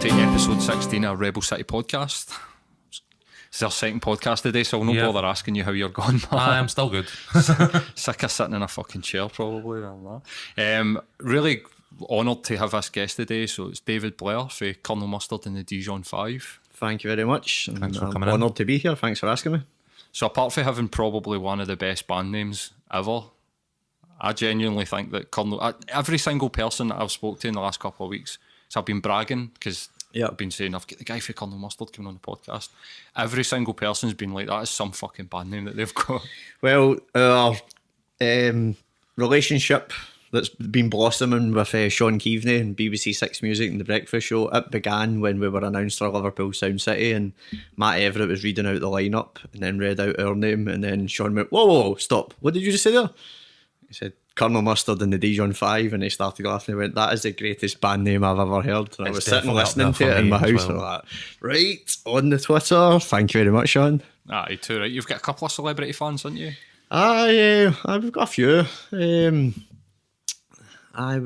welcome to episode 16 of Rebel City Podcast. It's our second podcast today, so I'll not bother asking you how you're going. I'm still good. Sick of sitting in a fucking chair, probably. Really honoured to have this guest today. So it's David Blair for Colonel Mustard and the Dijon 5. Thank you very much. Thanks for coming in. Honoured to be here. Thanks for asking me. So apart from having probably one of the best band names ever, I genuinely think that every single person that I've spoke to in the last couple of weeks, so I've been bragging because I've been saying I've got the guy for Colonel Mustard coming on the podcast. Every single person's been like, that is some fucking band name that they've got. Well, our relationship that's been blossoming with Sean Keaveney and BBC Six Music and The Breakfast Show, it began when we were announced for Liverpool Sound City and Matt Everett was reading out the lineup and then read out our name and then Sean went, whoa, stop, what did you just say there? He said, Colonel Mustard and the Dijon 5, and he started laughing. He went, that is the greatest band name I've ever heard. And I was sitting listening to it in my house and like, right, on the Twitter. Thank you very much, Sean. Aye, too right. You've got a couple of celebrity fans, haven't you? We've got a few. We've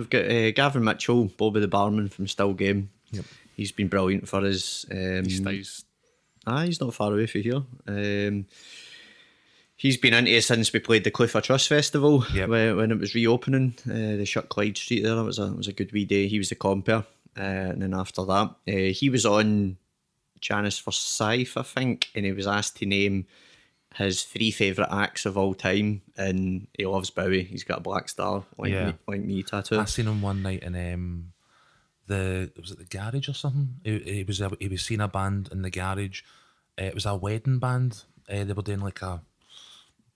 got Gavin Mitchell, Bobby the Barman from Still Game. Yep. He's been brilliant for us. He stays. He's not far away from here. He's been into it since we played the Cliff of Trust Festival when it was reopening. They shut Clyde Street there. It was a good wee day. He was the compere. And then after that, he was on Janice Forsyth, I think, and he was asked to name his 3 favourite acts of all time, and he loves Bowie. He's got a black star like me tattoo. I seen him one night in was it the garage or something? He was seeing a band in the garage. It was a wedding band. They were doing like a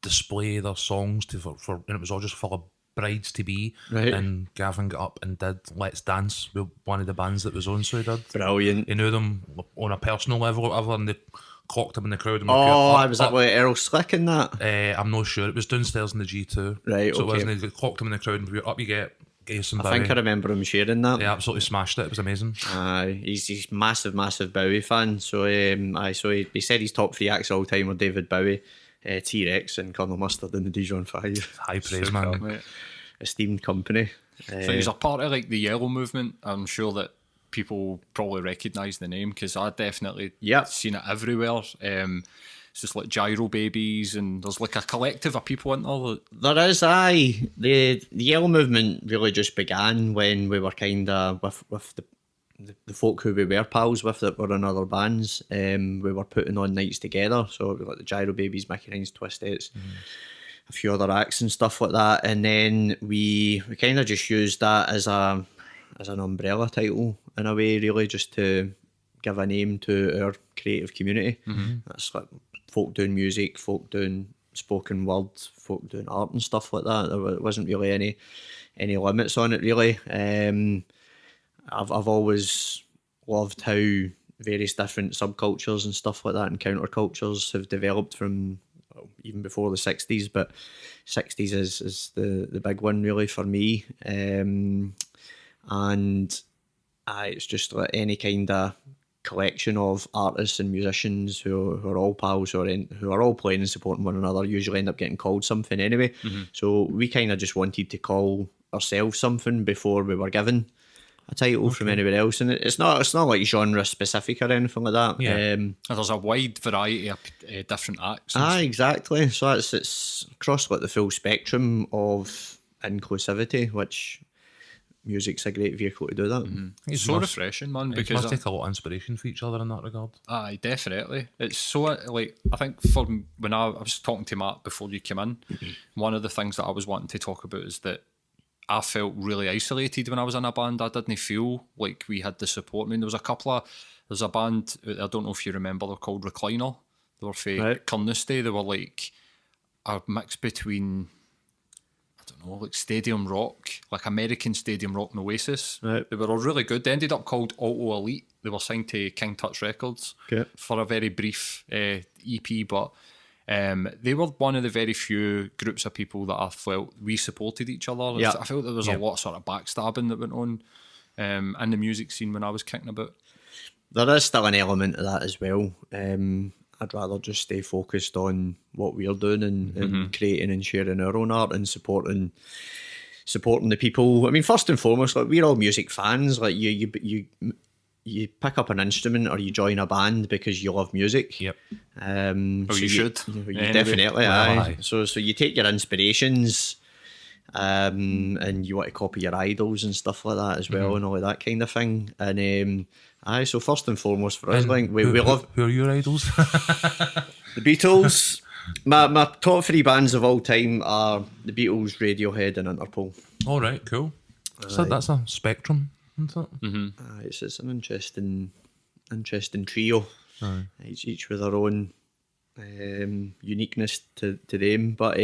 display their songs for and it was all just full of brides to be. Right. And Gavin got up and did Let's Dance with one of the bands that was on, so he did. Brilliant. He knew them on a personal level or whatever, and they clocked him in the crowd. And was that with Earl Slick in that? I'm not sure. It was downstairs in the G2. Right, so okay. It wasn't, they clocked him in the crowd and up you get some Bowie. I think I remember him sharing that. He absolutely smashed it. It was amazing. He's massive Bowie fan. So he said his top 3 acts of all time were David Bowie, T-Rex and Colonel Mustard and the Dijon 5. High praise, man. Mate. Esteemed company. So he's a part of like the Yellow movement. I'm sure that people probably recognise the name because I definitely seen it everywhere. It's just like Gyro Babies, and there's like a collective of people in there. There is, the Yellow movement really just began when we were kind of with the folk who we were pals with that were in other bands. We were putting on nights together, so we got the Gyro Babies, Mickey Hines, Twistettes, a few other acts and stuff like that, and then we kind of just used that as an umbrella title in a way, really, just to give a name to our creative community. That's like folk doing music, folk doing spoken word, folk doing art and stuff like that. There wasn't really any limits on it, really. I've always loved how various different subcultures and stuff like that and countercultures have developed from even before the 60s, but 60s is the big one really for me. It's just like any kind of collection of artists and musicians who are all pals who are all playing and supporting one another usually end up getting called something anyway. So we kind of just wanted to call ourselves something before we were given a title from anywhere else, and it's not like genre specific or anything like that. There's a wide variety of different acts. Exactly. So it's across like the full spectrum of inclusivity, which music's a great vehicle to do that. It's so refreshing, man. Because must take a lot of inspiration for each other in that regard. Aye, definitely. It's so like I think when I was talking to Matt before you came in, one of the things that I was wanting to talk about is that I felt really isolated when I was in a band. I didn't feel like we had the support. I mean, there's a band, I don't know if you remember, they're called Recliner. They were for Carnoustie. They were like a mix between, I don't know, like stadium rock, like American stadium rock and Oasis. Right. They were all really good. They ended up called Auto Elite. They were signed to King Tut's Records for a very brief EP, but they were one of the very few groups of people that I felt we supported each other. I felt there was a lot of sort of backstabbing that went on in the music scene when I was kicking about. There is still an element of that as well. I'd rather just stay focused on what we're doing and creating and sharing our own art and supporting the people. I mean, first and foremost, like we're all music fans. Like you you pick up an instrument or you join a band because you love music. Yep. You should. You Anyway. definitely, Well, aye. So you take your inspirations, and you want to copy your idols and stuff like that as well, and all of that kind of thing. And aye, so first and foremost for us, And like we who, love who are your idols? the Beatles. My top 3 bands of all time are the Beatles, Radiohead, and Interpol. All right, cool. So that's a spectrum, isn't it? It's an interesting trio. Each with their own uniqueness to them. But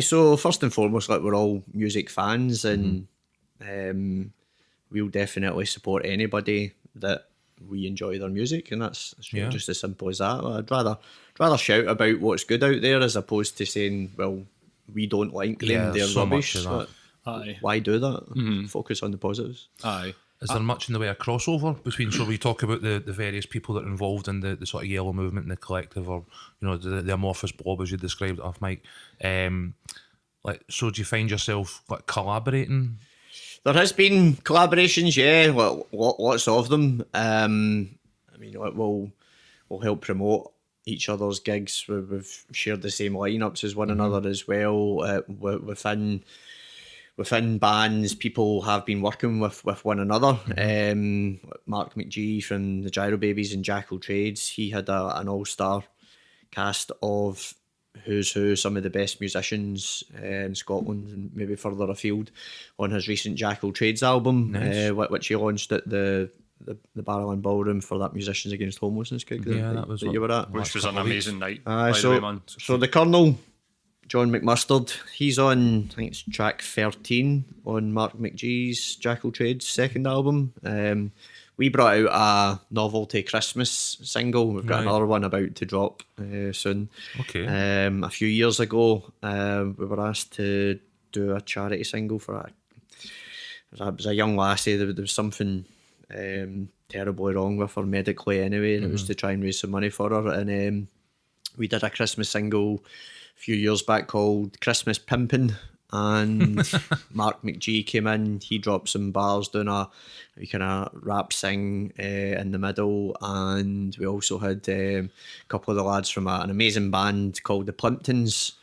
so first and foremost, like, we're all music fans, and we'll definitely support anybody that we enjoy their music, and that's really just as simple as that. I'd rather shout about what's good out there as opposed to saying, well, we don't like them, they're so rubbish. much of that. Aye. Why do that? Focus on the positives. Aye. Is there much in the way of crossover between, so we talk about the various people that are involved in the sort of yellow movement and the collective, or, you know, the amorphous blob as you described it off mic. Like, so do you find yourself like collaborating? There has been collaborations, yeah, lots of them. I mean, we'll help promote each other's gigs. We've shared the same lineups as one another as well. Within bands, people have been working with one another. Mark McGee from the Gyro Babies and Jackal Trades, he had an all-star cast of who's who, some of the best musicians in Scotland and maybe further afield, on his recent Jackal Trades album, which he launched at the Barrowlands Ballroom for that Musicians Against Homelessness gig that you were at. Which was an amazing night, by the way, man. So the Colonel, John McMustard, he's on, I think it's track 13 on Mark McGee's Jackal Trades second album. We brought out a novelty Christmas single. We've got another one about to drop soon. Okay. A few years ago, we were asked to do a charity single for it. It was a young lassie. There was something terribly wrong with her medically anyway, and it was to try and raise some money for her. And we did a Christmas single a few years back called Christmas Pimpin', and Mark McGee came in. He dropped some bars doing a kind of rap sing in the middle, and we also had a couple of the lads from an amazing band called the Plimptons,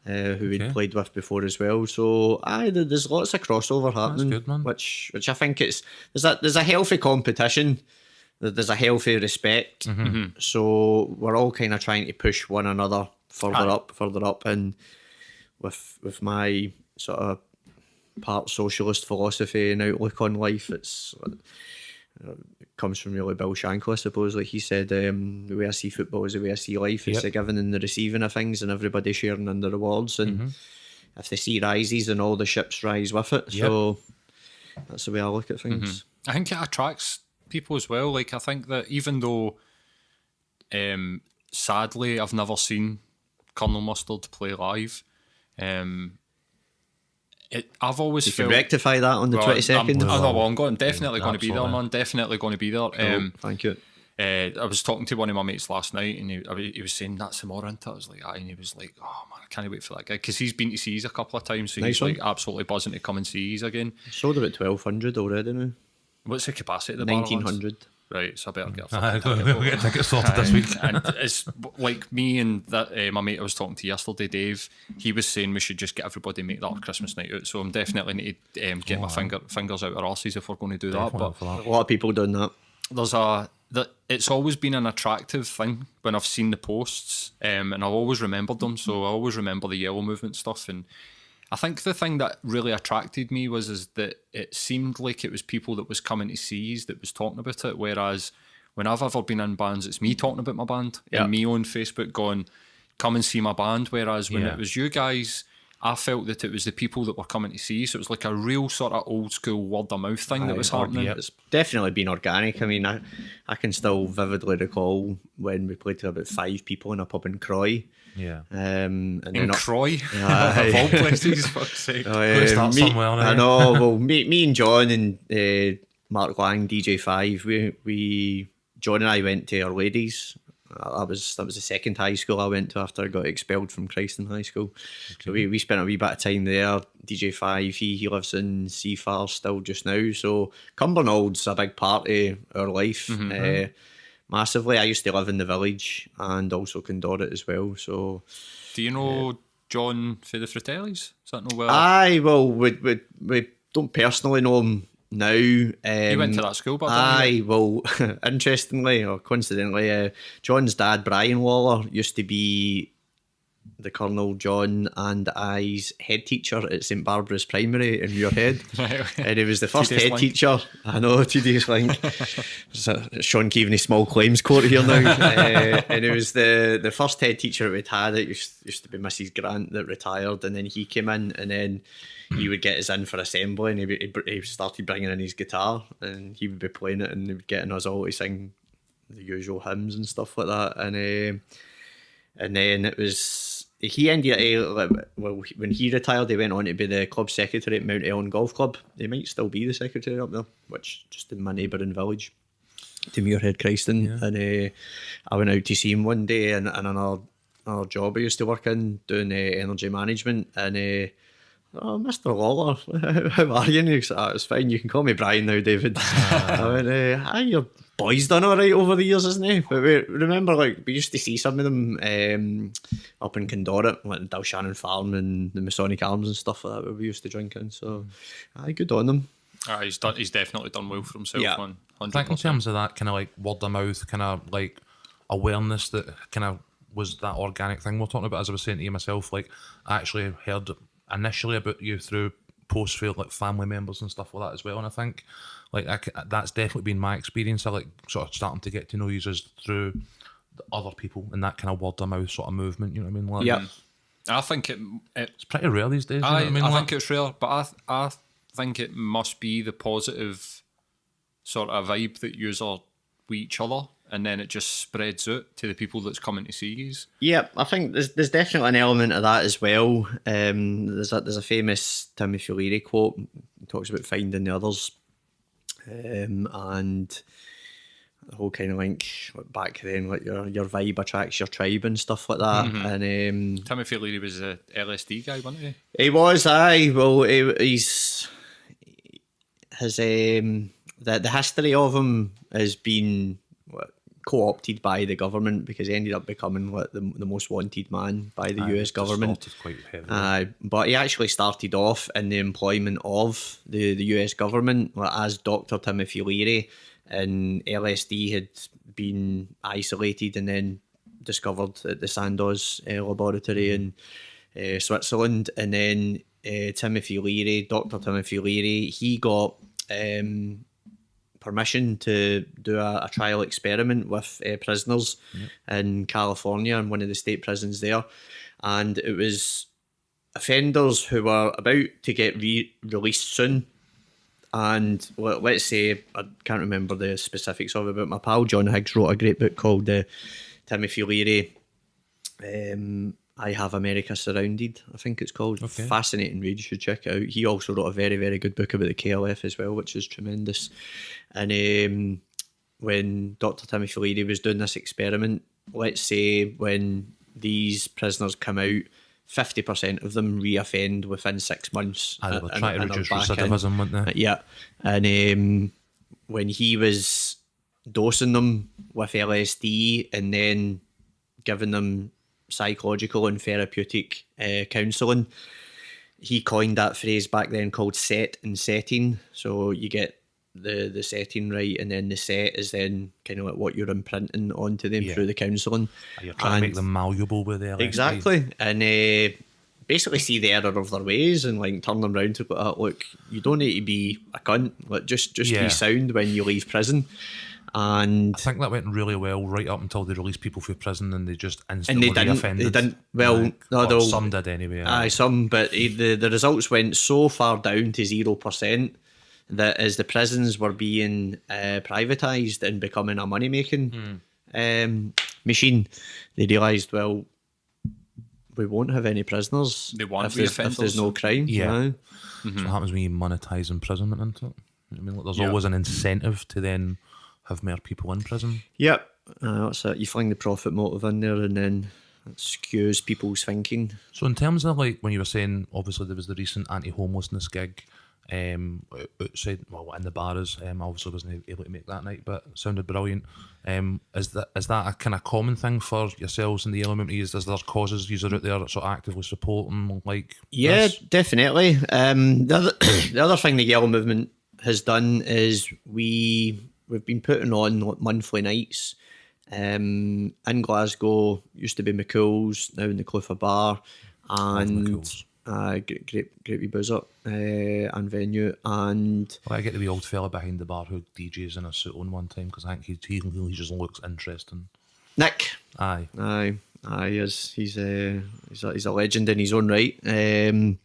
who we'd played with before as well. So there's lots of crossover happening. That's good, man. Which I think there's a healthy competition. There's a healthy respect. So we're all kind of trying to push one another further up, and with my sort of part socialist philosophy and outlook on life, it comes from really Bill Shankly, I suppose. Like he said, the way I see football is the way I see life. It's the giving and the receiving of things, and everybody sharing in the rewards. And if the sea rises, then all the ships rise with it. So that's the way I look at things. I think it attracts people as well. Like, I think that even though, sadly, I've never seen Colonel Mustard play live, I've always felt... You can rectify that on the 22nd. I'm definitely going to be there, man. Definitely going to be there. Cool. Thank you. I was talking to one of my mates last night, and he was saying, that's the more into it. I was like, aye, and he was like, oh man, I can't wait for that gig, because he's been to see us a couple of times, so Nice he's like absolutely buzzing to come and see us again. Sold about 1,200 already now. What's the capacity of the 1,900. Right, so I better get We'll get tickets sorted this week. And it's like me and that my mate I was talking to yesterday, Dave, he was saying we should just get everybody make that our Christmas night out, so I'm definitely need to get my fingers out our arses if we're going to do that. But A lot of people doing that. It's always been an attractive thing when I've seen the posts, and I've always remembered them, so I always remember the yellow movement stuff. And I think the thing that really attracted me was that it seemed like it was people that was coming to see us that was talking about it, whereas when I've ever been in bands, it's me talking about my band and me on Facebook going, come and see my band, whereas when it was you guys, I felt that it was the people that were coming to see, so it was like a real sort of old school word of mouth thing that was happening. It's definitely been organic. I mean, I can still vividly recall when we played to about 5 people in a pub in Croy. Yeah. In Croy, of all places, fuck's sake. I know. Well, me and John and Mark Lang, DJ5, we John and I went to Our Ladies That was the second high school I went to after I got expelled from Christon High School. So we spent a wee bit of time there. DJ5, he lives in Seafar still just now. So Cumbernaulds a big part of our life. Massively. I used to live in the village and also Condorit as well. So do you know John for the Fratellis? Is that no well? Aye, well, we don't personally know him now. You went to that school, but aye, well, interestingly or coincidentally, John's dad, Brian Waller, used to be the Colonel John and I's head teacher at St Barbara's Primary in Muirhead. And he was the first head teacher. I know, tedious link. It's Sean Keaveney small claims court here now. And he was the first head teacher we'd had. It used to be Mrs Grant that retired, and then he came in, and then he would get us in for assembly, and he started bringing in his guitar, and he would be playing it, and he would get us all to sing the usual hymns and stuff like that. And then it was... He ended up, well, when he retired, he went on to be the club secretary at Mount Ellen Golf Club. He might still be the secretary up there, which just in my neighbouring village to Muirhead, Christon. Yeah. And I went out to see him one day in another job I used to work in, doing energy management. And oh, Mr. Lawler, how are you? And he said, it's fine, you can call me Brian now, David. I went, hi, your boy's done all right over the years, isn't he? But we remember, like, we used to see some of them up in Condorit, like the Dalshannon Farm and the Masonic Arms and stuff like that, where we used to drink in. So, aye, good on them. He's definitely done well for himself. Yeah. 100%. I think in terms of that kind of like word of mouth, kind of like awareness that kind of was that organic thing we're talking about. As I was saying to you myself, like I actually heard initially about you through posts for like family members and stuff like that as well, and I think like that's definitely been my experience. I like sort of starting to get to know you as through the other people and that kind of word of mouth sort of movement. You know what I mean? Like, yeah, I think it's pretty rare these days. You know what I mean? I think it's rare, but I think it must be the positive sort of vibe that you are with each other, and then it just spreads out to the people that's coming to see you. Yeah, I think there's definitely an element of that as well. There's a famous Timothy Leary quote. He talks about finding the others, and the whole kind of link back then, like your vibe attracts your tribe and stuff like that. Mm-hmm. And Timothy Leary was a LSD guy, wasn't he? He was, aye. Well, he's his the history of him has been co-opted by the government, because he ended up becoming the most wanted man by the US government. Quite heavy. But he actually started off in the employment of the US government as Dr. Timothy Leary, and LSD had been isolated and then discovered at the Sandoz laboratory in Switzerland. And then Timothy Leary, Dr. Timothy Leary, he got permission to do a trial experiment with prisoners in California, in one of the state prisons there. And it was offenders who were about to get released soon. And let's say, I can't remember the specifics of it, but my pal John Higgs wrote a great book called Timothy Leary, I Have America Surrounded, I think it's called. Okay. Fascinating read, you should check it out. He also wrote a very, very good book about the KLF as well, which is tremendous. And when Dr. Timothy Leary was doing this experiment, let's say when these prisoners come out, 50% of them re-offend within 6 months. They were trying to reduce recidivism, weren't they? Yeah. And when he was dosing them with LSD and then giving them psychological and therapeutic counselling, he coined that phrase back then called set and setting. So you get the setting right, and then the set is then kind of like what you're imprinting onto them through the counselling. You're trying to make them malleable with the LSD. Exactly. And basically see the error of their ways and like turn them round to look, you don't need to be a cunt, like just be sound when you leave prison. And I think that went really well right up until they released people from prison, and they just instantly offended. They didn't. Well, no, some did anyway. Aye, some, but the results went so far down to 0% that as the prisons were being privatised and becoming a money making machine, they realised, well, we won't have any prisoners if there's no crime. Yeah, mm-hmm. So what happens when you monetise imprisonment into it? I mean, there's always an incentive to then have more people in prison. Yep. That's it. You fling the profit motive in there, and then it skews people's thinking. So in terms of like when you were saying, obviously there was the recent anti-homelessness gig, outside, well, in the bars. I obviously wasn't able to make that night, but it sounded brilliant. Is that a kind of common thing for yourselves in the element? Is there causes you are out there sort of actively supporting, like? Yeah, this? definitely. The other thing the Yellow Movement has done is we've been putting on like monthly nights. In Glasgow, used to be McCool's, now in the Clifford Bar, and McCool's. great wee buzz up and venue, and Well, I get the wee old fella behind the bar who DJs in a suit on one time, because I think he just looks interesting. Nick. Aye. He's a legend in his own right. And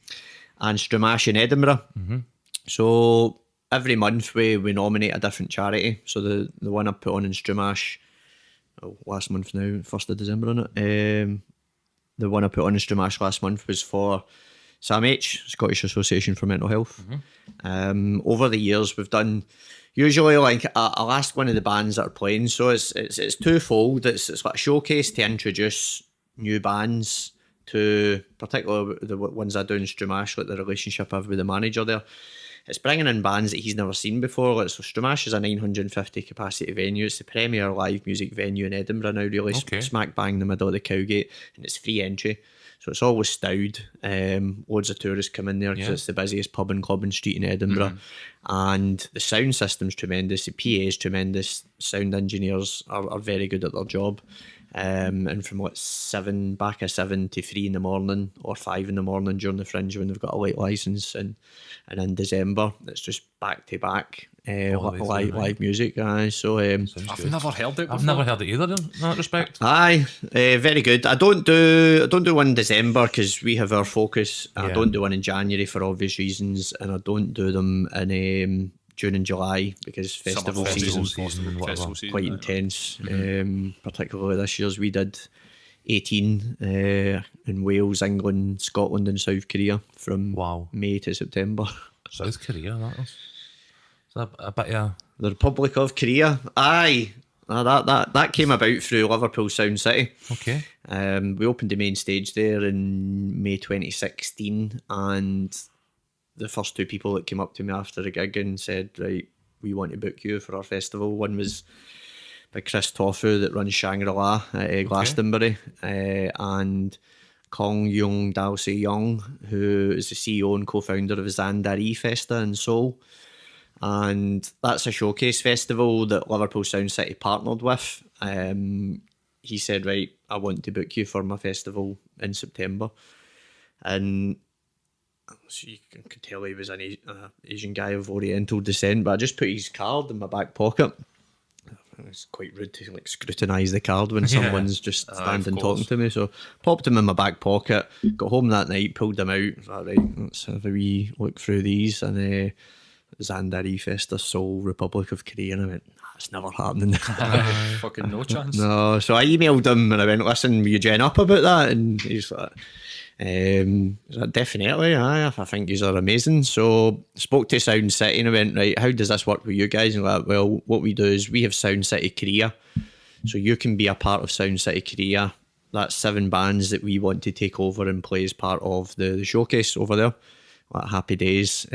Stramash in Edinburgh. Mm-hmm. So every month we nominate a different charity. So the one I put on in Stramash, last month now, 1st of December, isn't it? The one I put on in Stramash last month was for SAMH, Scottish Association for Mental Health. Mm-hmm. Over the years, we've done usually like I'll ask one of the bands that are playing. So it's twofold. It's like a showcase to introduce new bands to, particularly the ones I do in Stramash, like the relationship I have with the manager there. It's bringing in bands that he's never seen before. Like, so Stramash is a 950 capacity venue. It's the premier live music venue in Edinburgh now, really. Okay. Smack bang in the middle of the Cowgate, and it's free entry. So it's always stowed. Loads of tourists come in there because it's the busiest pub and club and street in Edinburgh. And the sound system's tremendous. The PA is tremendous. Sound engineers are very good at their job. And from what 7 to 3 in the morning or 5 in the morning during the Fringe when they've got a late licence, and in December it's just back to back live music. So I've never heard it before. I've never heard it either in that respect. Very good. I don't do one in December because we have our focus. I don't do one in January for obvious reasons, and I don't do them in June and July because festival season's quite intense. Particularly this year's, we did 18 in Wales, England, Scotland and South Korea from May to September. South Korea, that is a bit of the Republic of Korea. That came about through Liverpool Sound City. Okay. We opened the main stage there in May 2016, and the first 2 people that came up to me after the gig and said, right, we want to book you for our festival. One was by Chris Tofu that runs Shangri-La at Glastonbury, and Kong Yung Dalsey Young, who is the CEO and co-founder of Zandari Festa in Seoul. And that's a showcase festival that Liverpool Sound City partnered with. He said, right, I want to book you for my festival in September. And so you could tell he was an Asian guy of Oriental descent, but I just put his card in my back pocket. It's quite rude to like scrutinise the card when someone's just standing talking to me. So popped him in my back pocket, got home that night, pulled them out. All right, let's have a wee look through these. And Zandari Festa, Seoul, Republic of Korea. And I went, it's never happening. Fucking no chance. No, so I emailed him and I went, listen, will you gen up about that? And he's like, definitely, I think these are amazing. So spoke to Sound City and I went, right, how does this work with you guys? And like, well, what we do is we have Sound City Korea, so you can be a part of Sound City Korea. That's 7 bands that we want to take over and play as part of the showcase over there. Like happy days.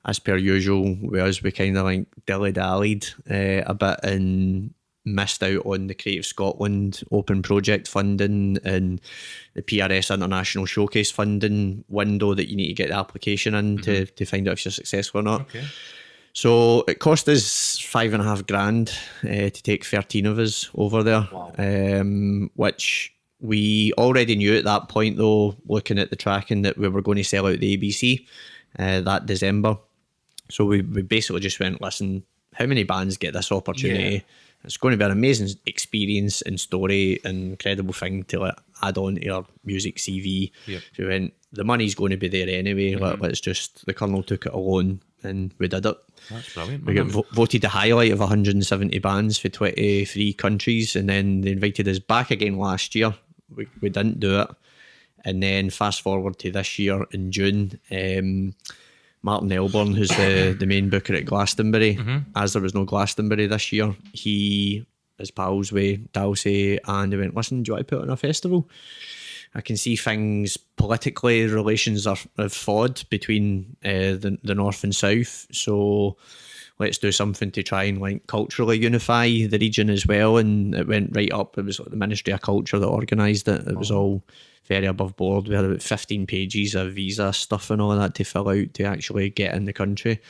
As per usual, with us, we kind of like dilly-dallied a bit and missed out on the Creative Scotland Open Project funding and the PRS International Showcase funding window that you need to get the application in to find out if you're successful or not. Okay. So it cost us $5,500 to take 13 of us over there. Wow. Which we already knew at that point, though, looking at the tracking, that we were going to sell out the ABC that December. So we basically just went, listen, how many bands get this opportunity? Yeah. It's going to be an amazing experience and story, and incredible thing to like, add on to our music CV. Yep. So we went, the money's going to be there anyway. Let's just, the Colonel took it alone and we did it. That's brilliant. We got voted the highlight of 170 bands for 23 countries, and then they invited us back again last year. We didn't do it. And then fast forward to this year in June, Martin Elborn, who's the main booker at Glastonbury, as there was no Glastonbury this year, he as pals with Dalsey, and they went, listen, do you want to put on a festival? I can see things politically, relations have thawed between the north and south, so let's do something to try and like culturally unify the region as well. And it went right up. It was like the Ministry of Culture that organised it. It was all very above board. We had about 15 pages of visa stuff and all that to fill out to actually get in the country.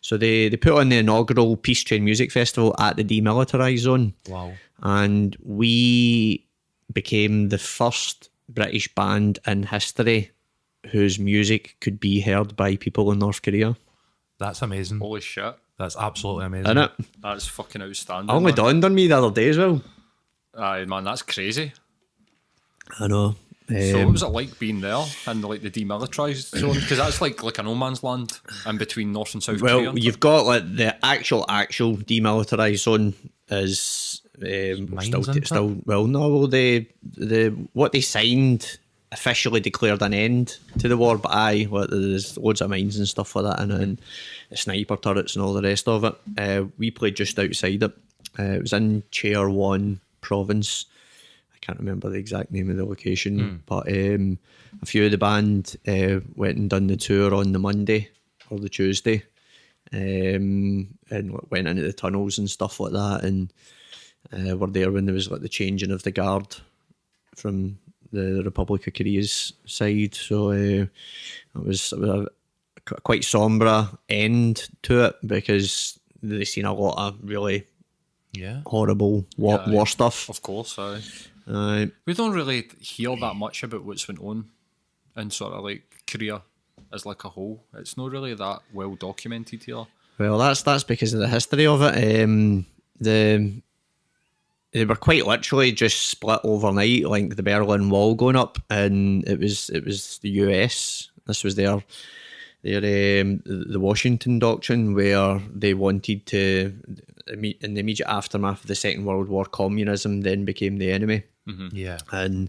So they put on the inaugural Peace Train Music Festival at the demilitarised zone. Wow. And we became the first British band in history whose music could be heard by people in North Korea. That's amazing. Holy shit. That's absolutely amazing. Isn't it? That's fucking outstanding. It only man. dawned on me the other day as well. Aye, man, that's crazy. I know. So what was it like being there in like the demilitarised zone? Because that's like a no man's land in between North and South Korea. Well, you've got like the actual demilitarised zone is Mines, isn't it? still well no well the what they signed officially declared an end to the war, but there's loads of mines and stuff like that and the sniper turrets and all the rest of it. We played just outside it. It was in Chair 1 province. I can't remember the exact name of the location, but a few of the band went and done the tour on the Monday or the Tuesday, and went into the tunnels and stuff like that, and were there when there was like the changing of the guard from the Republic of Korea's side. So it was a quite sombre end to it because they've seen a lot of really horrible war stuff. Of course, aye. We don't really hear that much about what's went on in sort of like Korea as like a whole. It's not really that well documented here. Well, that's because of the history of it. They were quite literally just split overnight, like the Berlin Wall going up, and it was the US. This was their the Washington Doctrine, where they wanted to, in the immediate aftermath of the Second World War, communism then became the enemy. Mm-hmm. Yeah, and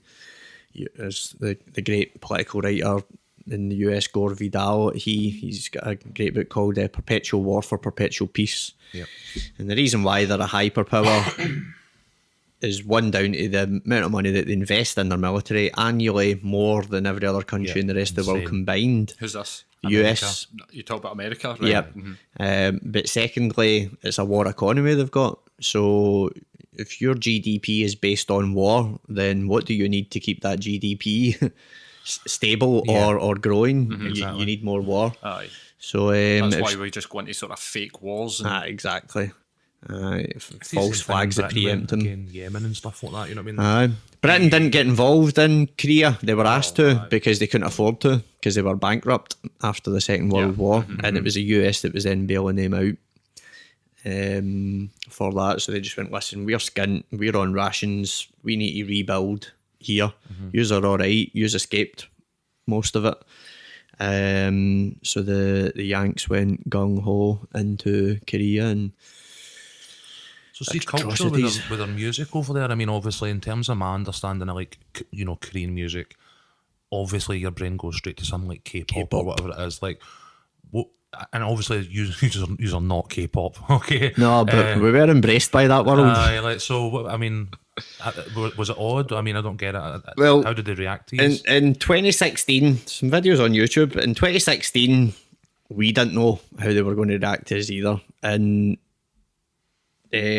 there's the great political writer in the US, Gore Vidal. He's got a great book called Perpetual War for Perpetual Peace. Yep. And the reason why they're a hyperpower is one down to the amount of money that they invest in their military annually, more than every other country in the rest of the world combined. Who's this? The US. You talk about America, right? Yep. But secondly, it's a war economy they've got. So if your GDP is based on war, then what do you need to keep that GDP stable or growing? Exactly. You need more war. Aye. So that's why we just go into sort of fake wars. And exactly. False flags that preempt them. Yemen and stuff like that, you know what I mean? Britain didn't get involved in Korea. They were asked to because they couldn't afford to, because they were bankrupt after the Second World War, and it was the US that was then bailing them out for that. So they just went, listen, we're skint, we're on rations, we need to rebuild here. Yous are all right. Yous escaped most of it. So the Yanks went gung-ho into Korea and So see, culture with their music over there, I mean, obviously, in terms of my understanding of, like, Korean music, obviously your brain goes straight to something like K-pop or whatever it is. Like, what? And obviously, you are not K-pop, okay? No, but we were embraced by that world. So, I mean, was it odd? I mean, I don't get it. Well, how did they react to you? In 2016, some videos on YouTube, in 2016, we didn't know how they were going to react to us either. And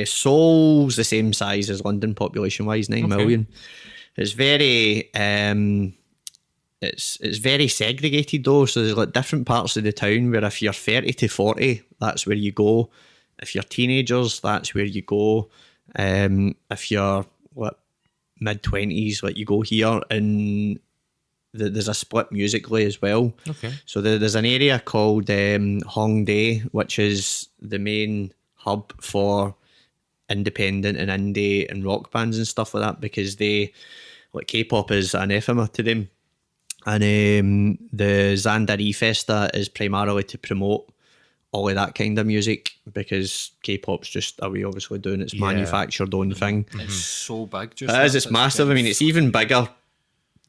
Seoul's the same size as London population-wise, 9 million. It's very it's very segregated though. So there's like different parts of the town where if you're 30 to 40, that's where you go. If you're teenagers, that's where you go. If you're mid-20s, like you go here, and there's a split musically as well. Okay. So there's an area called Hongdae, which is the main hub for independent and indie and rock bands and stuff like that, because K-pop is anathema to them. And the Zandari Festa is primarily to promote all of that kind of music, because K-pop's just a way obviously doing its manufactured own thing. It's so big. It's massive. I mean, it's even bigger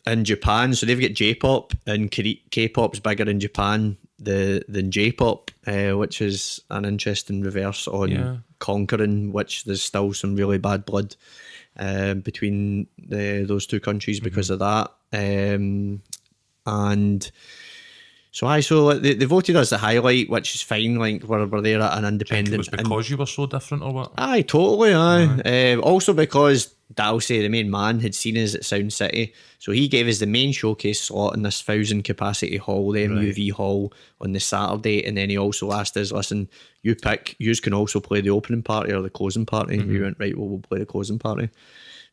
in Japan. So they've got J-pop, and K-pop's bigger in Japan J-pop, which is an interesting reverse on conquering, which there's still some really bad blood between those two countries because of that. And so they voted us the highlight, which is fine. Like we're there at an independent. It was because you were so different, or what? Aye, totally. Aye. Also because Dalsey, the main man, had seen us at Sound City, so he gave us the main showcase slot in this 1,000 capacity hall, the MUV hall, on the Saturday, and then he also asked us, "Listen, you pick. You can also play the opening party or the closing party." We went, right. Well, we'll play the closing party.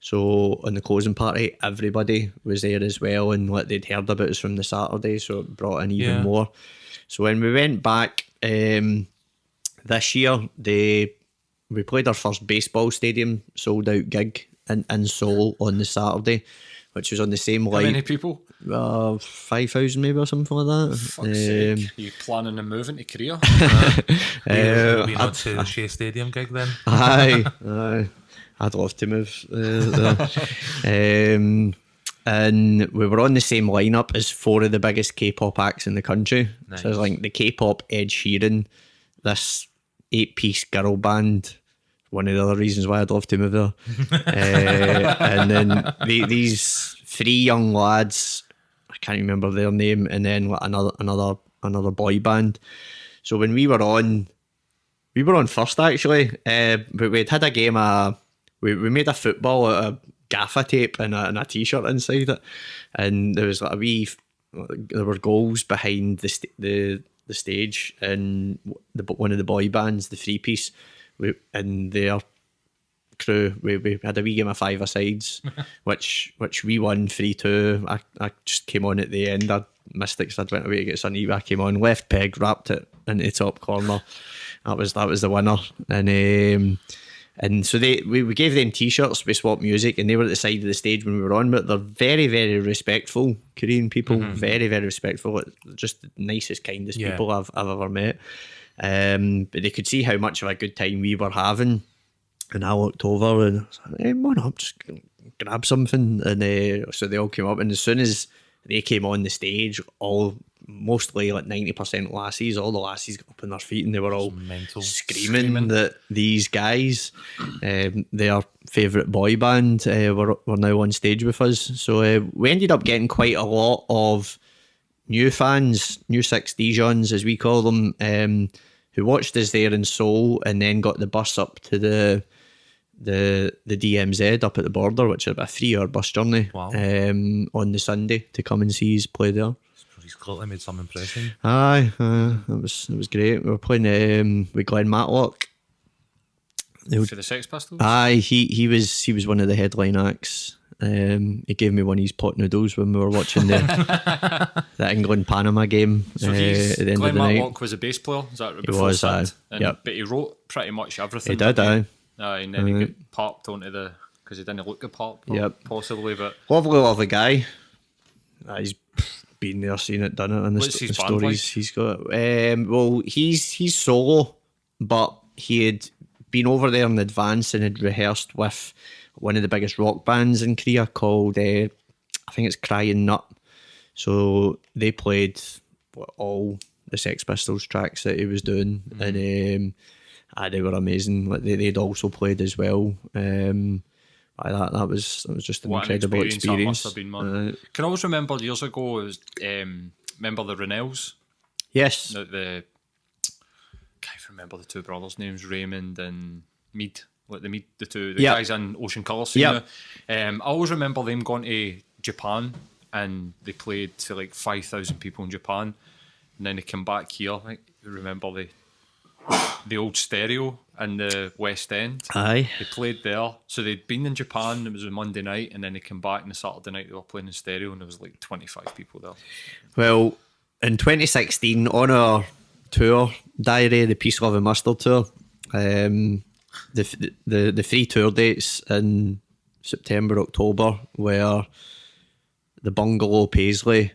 So on the closing party, everybody was there as well, and they'd heard about us from the Saturday, so it brought in even more. So when we went back this year, we played our first baseball stadium sold out gig in Seoul on the Saturday, which was on the same line. How many people? 5,000 maybe or something like that. Fuck's sake. Are you planning on moving to Korea? We not to the Shea Stadium gig then? Aye. I'd love to move there. And we were on the same lineup as 4 of the biggest K-pop acts in the country. Nice. So it was like the K-pop Ed Sheeran, this 8-piece girl band. One of the other reasons why I'd love to move there. And then these 3 young lads, I can't remember their name, and then another boy band. So when we were on first actually, but we'd had a game we made a football out of gaffer tape and a t-shirt inside it, and there was like there were goals behind the stage, and one of the boy bands, the 3-piece, and their crew, we had a wee game of 5-a-sides, which we won 3-2. I just came on at the end. I missed it because I went away to get something. I came on, left peg, wrapped it into the top corner. That was the winner, and so we gave them t-shirts, we swapped music, and they were at the side of the stage when we were on. But they're very, very respectful Korean people, very, very respectful, just the nicest, kindest people I've ever met. But they could see how much of a good time we were having, and I looked over and I was like, "Hey, why not just grab something?" And so they all came up, and as soon as they came on the stage, mostly like 90% lassies, all the lassies got up on their feet and they were all screaming that these guys, their favourite boy band, were now on stage with us. So we ended up getting quite a lot of new fans, new Six Dijons as we call them, who watched us there in Seoul and then got the bus up to the DMZ up at the border, which is about a 3-hour bus journey. Wow. On the Sunday to come and see us play there. He's clearly made some impression. Aye, it was great. We were playing with Glenn Matlock for the Sex Pistols. Aye, he was one of the headline acts. He gave me one of his pot noodles when we were watching the England Panama game. So at the end Glenn of the night. Matlock was a bass player. Is that He was, aye. But he wrote pretty much everything. He did, aye. And then he got popped onto because he didn't look a pop. Possibly, but lovely guy. He's been there, seen it, done it, and the stories like? he's got. Well, he's solo, but he had been over there in advance and had rehearsed with one of the biggest rock bands in Korea called I think it's Crying Nut. So they played all the Sex Pistols tracks that he was doing, and they were amazing. Like they'd also played as well. That was just an incredible experience. That must have been, man. Can I always remember years ago? It was remember the Rennells? Yes. The can't remember the 2 brothers' names, Raymond and Mead. Like the guys in Ocean Colour scene. I always remember them going to Japan and they played to like 5,000 people in Japan, and then they came back here. I remember the old stereo in the West End. Aye. They played there. So they'd been in Japan, it was a Monday night, and then they came back on the Saturday night, they were playing in stereo, and there was like 25 people there. Well, in 2016, on our tour diary, the Peace, Love and Mustard tour, the 3 tour dates in September, October were the Bungalow Paisley.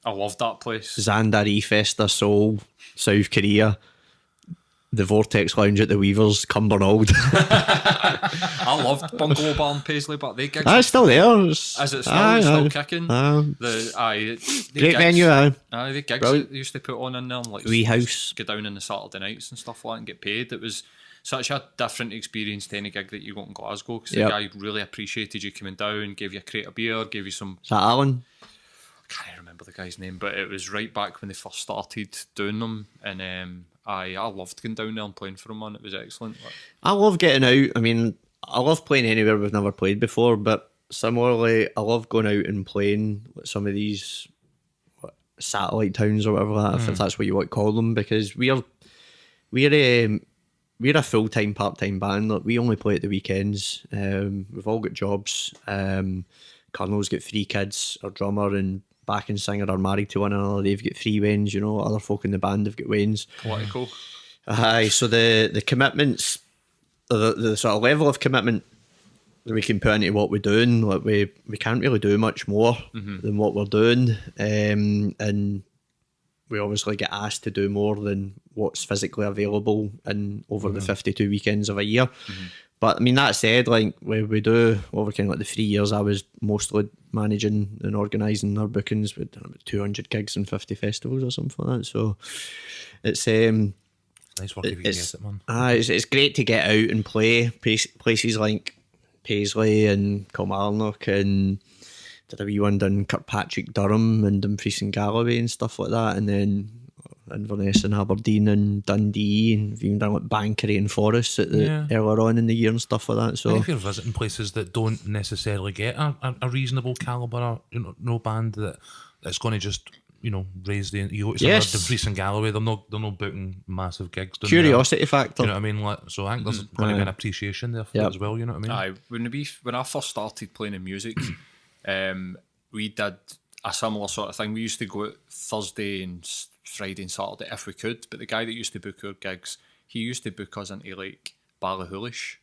I loved that place. Xandar Festa, Seoul, South Korea, the Vortex Lounge at the Weavers, Cumbernauld. I loved Bungalow Bar in Paisley, but they gigs. It's still there. Is it still kicking? The Great gigs, venue, aye. The gigs Brilliant. they used to put on in there, and like Wee house. go down on the Saturday nights and stuff like that and get paid. It was such a different experience to any gig that you got in Glasgow, because the guy really appreciated you coming down, gave you a crate of beer, gave you some. Is that Alan? I can't remember the guy's name, but it was right back when they first started doing them, and I loved going down there and playing for him, man. It was excellent. I love getting out. I mean, I love playing anywhere we've never played before, but similarly, I love going out and playing with some of these satellite towns or whatever that, if that's what you want to call them, because we're a full-time, part-time band. Like, we only play at the weekends. We've all got jobs. Colonel's got 3 kids. Our drummer and backing singer are married to one another. They've got 3 weans. You know, other folk in the band have got weans. Political. Aye, so the commitments, the sort of level of commitment that we can put into what we're doing, like we can't really do much more than what we're doing, and we obviously get asked to do more than what's physically available in over the 52 weekends of a year. But I mean, that said, like we do over kind of like the 3 years I was mostly managing and organising our bookings, with about 200 gigs and 50 festivals or something like that. So it's nice work if you can get it, man. It's great to get out and play places like Paisley and Kilmarnock, and did a wee one down Kirkpatrick, Durham and Dumfries and Galloway and stuff like that, and then Inverness and Aberdeen and Dundee, and we've even done like Bankery and Forest earlier on in the year and stuff like that. So and if you're visiting places that don't necessarily get a reasonable calibre, no band that's going to just raise the Dumfries and Galloway, they're not booking massive gigs. Curiosity factor. You know what I mean? Like, so I think there's going to be an appreciation there for that as well. You know what I mean? When I first started playing in music, we did a similar sort of thing. We used to go out Thursday and Friday and Saturday if we could, but the guy that used to book our gigs, he used to book us into like Ballyhoolish,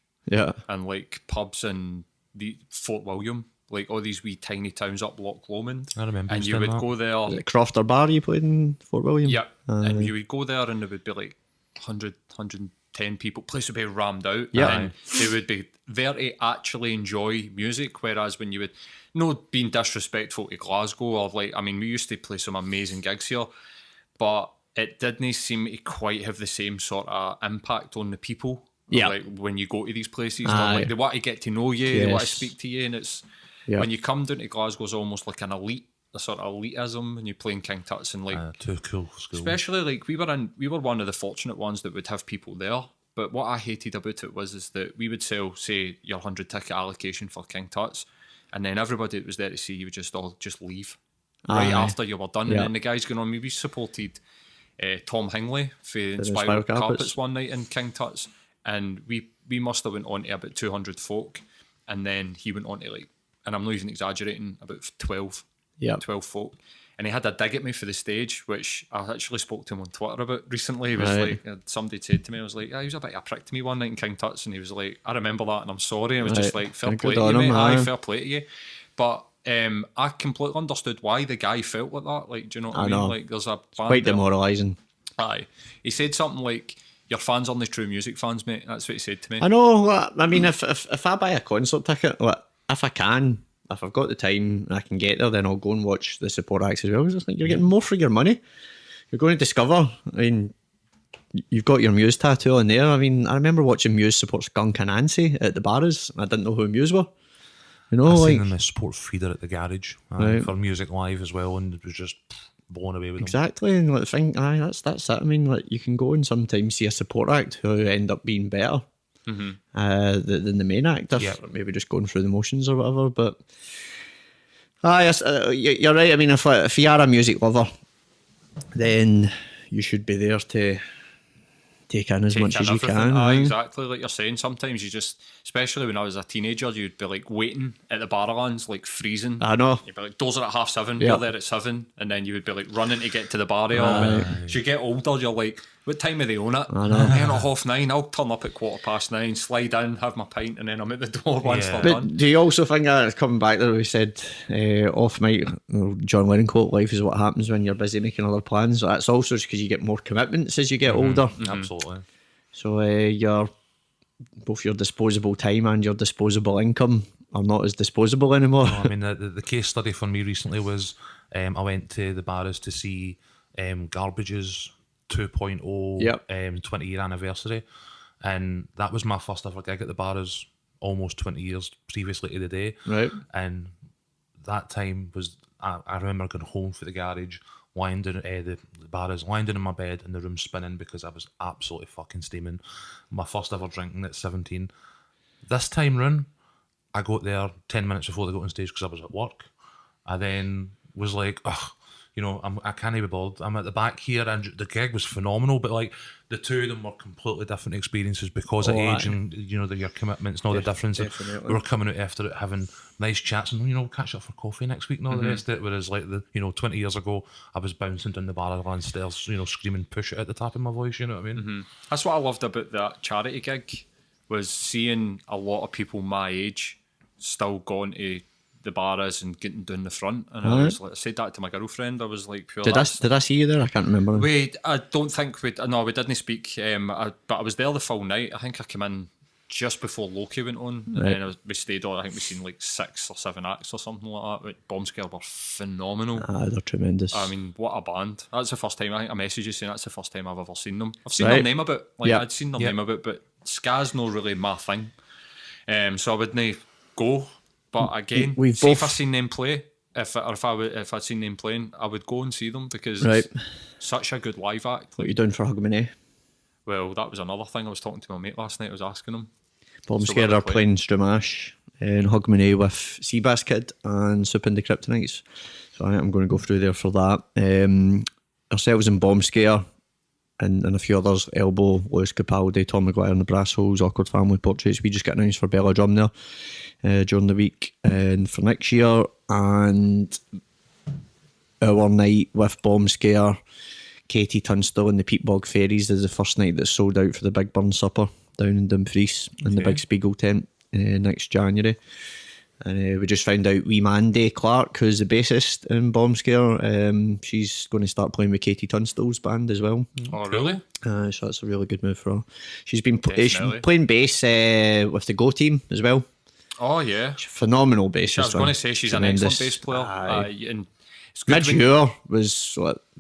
and like pubs in the Fort William, like all these wee tiny towns up Loch Lomond. I remember. And you would go there. Was it Crofter Bar you played in Fort William? Yeah, and you would go there and there would be like 100, 110 people. Place would be rammed out. Yeah, and they would be there to actually enjoy music. Whereas when you would, not being disrespectful to Glasgow, or like, I mean, we used to play some amazing gigs here, but it didn't seem to quite have the same sort of impact on the people. Yeah, like when you go to these places, like they want to get to know you, they want to speak to you, and it's when you come down to Glasgow, it's almost like an elite, a sort of elitism, and you're playing King Tut's and like too cool school. Especially like we were one of the fortunate ones that would have people there. But what I hated about it is that we would sell, say, your 100 ticket allocation for King Tut's, and then everybody that was there to see you would just leave right after you were done. And then the guys going on, we supported Tom Hingley for Inspiral Carpets one night in King Tut's, and we must have went on to about 200 folk, and then he went on to like, and I'm not even exaggerating, about 12 folk. And he had a dig at me for the stage, which I actually spoke to him on Twitter about recently. He was like, somebody said to me, I was like, he was a bit of a prick to me one night in King Tut's, and he was like, I remember that and I'm sorry. I was just like, fair play to you, mate. Fair play to you. But I completely understood why the guy felt like that. Like, do you know what I mean? Like, there's a band quite demoralising. Aye. He said something like, your fans aren't the true music fans, mate. That's what he said to me. I know. I mean, if I buy a concert ticket, like, if I've got the time and I can get there, then I'll go and watch the support acts as well. Because I think you're getting more for your money. You're going to discover. I mean, you've got your Muse tattoo on there. I mean, I remember watching Muse support Skunk and Nancy at the Barras, and I didn't know who Muse were. You know, I seen them as support feeder at the garage for Music Live as well, and it was just blown away with them. Exactly, and like, that's it. I mean, like, you can go and sometimes see a support act who end up being better than the main actor, maybe just going through the motions or whatever. But you're right. I mean, if you are a music lover, then you should be there to take in as much as you can. Exactly, like you're saying. Sometimes you just, especially when I was a teenager, you'd be like waiting at the Barrowlands, like freezing. I know. You'd be like, doors are at 7:30, we're there at 7, and then you would be like running to get to the barrier. As you get older, you're like, what time are they on it? I know. 9:30. I'll turn up at 9:15, slide in, have my pint, and then I'm at the door once they're But done. do you also think that, coming back there, we said off mic, John Lennon quote, life is what happens when you're busy making other plans. So that's also just because you get more commitments as you get older. Absolutely. So both your disposable time and your disposable income are not as disposable anymore. I mean, the case study for me recently was I went to the Barras to see Garbage's 2.0 Yep. 20-year anniversary, and that was my first ever gig at the Barras almost 20 years previously to the day. Right. And that time was, I remember going home for the garage, lying down the Barras, lying down in my bed and the room spinning because I was absolutely fucking steaming. My first ever drinking at 17. This time round, I got there 10 minutes before they got on stage because I was at work. I then was like, ugh, you know, I can't be bothered. I'm at the back here, and the gig was phenomenal, but like the two of them were completely different experiences because of age and, you know, your commitments and all the difference. Definitely. We were coming out after it having nice chats and, you know, catch up for coffee next week and all the rest of it. Whereas like 20 years ago, I was bouncing down the Barrowlands stairs, you know, screaming push it at the top of my voice, you know what I mean? That's what I loved about that charity gig, was seeing a lot of people my age still going to the Barras and getting down the front. And I was like, I said that to my girlfriend. I was like, pure. Did I see you there? I can't remember. I don't think we didn't speak. But I was there the full night. I think I came in just before Loki went on, and then we stayed on. I think we seen like 6 or 7 acts or something like that. But Bombscare were phenomenal. They're tremendous. I mean, what a band! That's the first time. I think I messaged you saying that's the first time I've ever seen them. I've seen their name a bit. I'd seen their name a bit, but ska's not really my thing. So I wouldn't go. But again, if I seen them play, if I'd seen them playing, I would go and see them because it's such a good live act. What are you doing for Hogmanay? Well, that was another thing. I was talking to my mate last night. I was asking him. Bombscare are playing Strumash in Hogmanay with Seabass Kid and Soup and the Kryptonites. So I think I'm going to go through there for that. Ourselves in Bombscare and a few others, Elbow, Lewis Capaldi, Tom Maguire and the Brass Holes, Awkward Family Portraits. We just got announced for Bella Drum there during the week and for next year. And our night with Bombscare, Katie Tunstall and the Peatbog Fairies is the first night that's sold out for the Big Burn Supper down in Dumfries in the Big Spiegel tent next January. And we just found out wee Mandy Clark, who's the bassist in Bombscare, she's going to start playing with Katie Tunstall's band as well. Oh, really? So that's a really good move for her. She's been playing bass with the Go team as well. Oh, yeah. She's a phenomenal bassist. I was going to say she's an excellent bass player. And it's good Midge was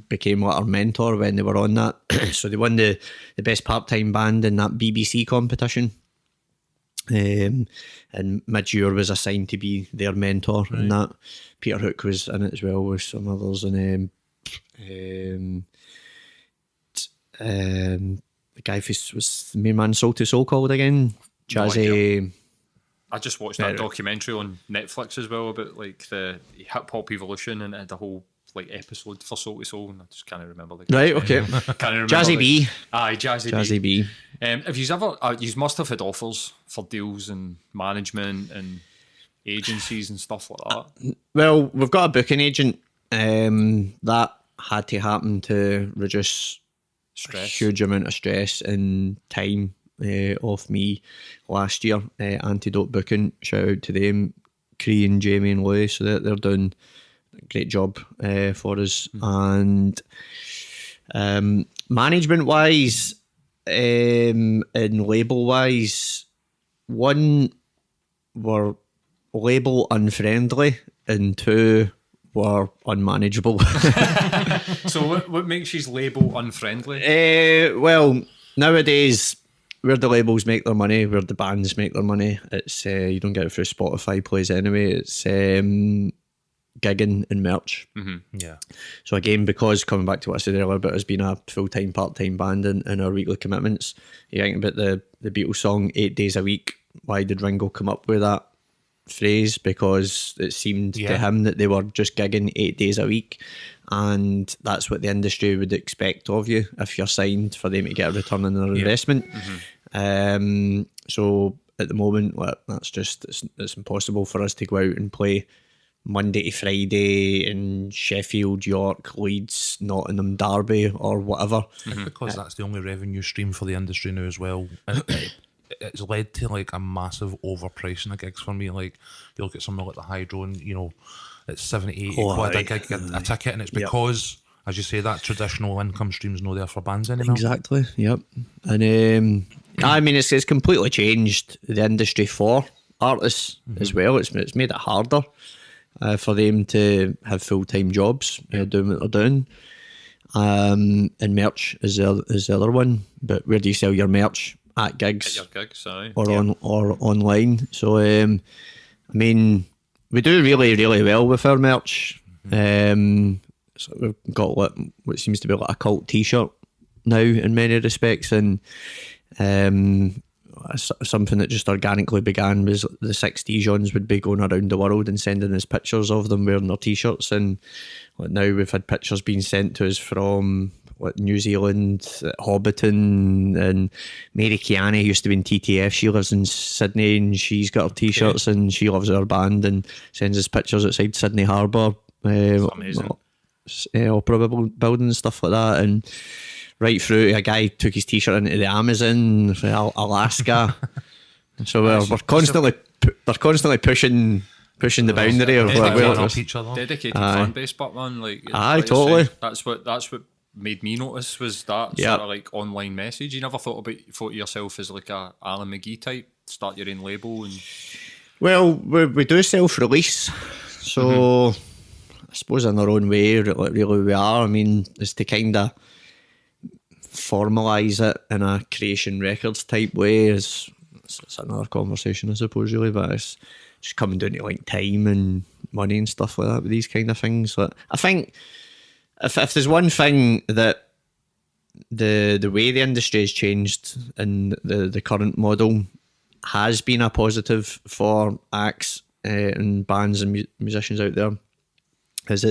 became our mentor when they were on that. So they won the best part-time band in that BBC competition. And Midge was assigned to be their mentor in that. Peter Hook was in it as well with some others, and the guy was the main man Soul to Soul called again. Jazzy. I just watched that documentary on Netflix as well about like the hip hop evolution and the whole like episode for Soul to Soul, and I just can't remember the right. Okay, can't remember Jazzy B. Aye, Jazzy B. If you've ever, you must have had offers for deals and management and agencies and stuff like that. Well, we've got a booking agent that had to happen to reduce a huge amount of stress and time off me last year. Antidote Booking, shout out to them, Cree and Jamie and Louis. So they're doing a great job for us. And management wise and label wise, one were label unfriendly and two were unmanageable. So what makes you label unfriendly? Well, nowadays where the labels make their money, where the bands make their money, it's you don't get it through Spotify plays anyway. It's gigging and merch. Yeah. So again, because coming back to what I said earlier about us being a full-time, part-time band in our weekly commitments, you think about the Beatles song 8 days a week. Why did Ringo come up with that phrase? Because it seemed to him that they were just gigging 8 days a week, and that's what the industry would expect of you if you're signed, for them to get a return on their investment. So at the moment, that's just it's impossible for us to go out and play Monday to Friday in Sheffield, York, Leeds, Nottingham, Derby or whatever. Because that's the only revenue stream for the industry now as well. It's led to like a massive overpricing of gigs for me. Like you look at something like the Hydro and, you know, it's 70, 80 quid a gig, a ticket, and it's because as you say, that traditional income stream's not there for bands anymore. Exactly. Yep. And I mean, it's completely changed the industry for artists as well. It's made it harder for them to have full-time jobs doing what they're doing. And merch is the other one. But where do you sell your merch? At gigs, At your gigs, aye. or online. So I mean, we do really, really well with our merch. So we've got what seems to be like a cult T-shirt now in many respects, and something that just organically began was the 6 Dijons would be going around the world and sending us pictures of them wearing their T-shirts, and now we've had pictures being sent to us from New Zealand, Hobbiton, and Mary Kiani used to be in TTF. She lives in Sydney and she's got her T-shirts and she loves our band and sends us pictures outside Sydney Harbour, amazing. Opera building and stuff like that, and right through a guy took his T-shirt into the Amazon, Alaska. So we're constantly pushing the boundary of each other. Dedicated fan base, but man, like totally. That's what made me notice was that sort of like online message. You never thought of yourself as like a Alan McGee type, start your own label and. Well, we do self-release, so I suppose in our own way, really we are. I mean, it's to kind of formalise it in a Creation Records type way. It's another conversation, I suppose, really, but it's just coming down to like time and money and stuff like that with these kind of things. But I think if there's one thing that the way the industry has changed and the current model has been a positive for acts and bands and musicians out there, is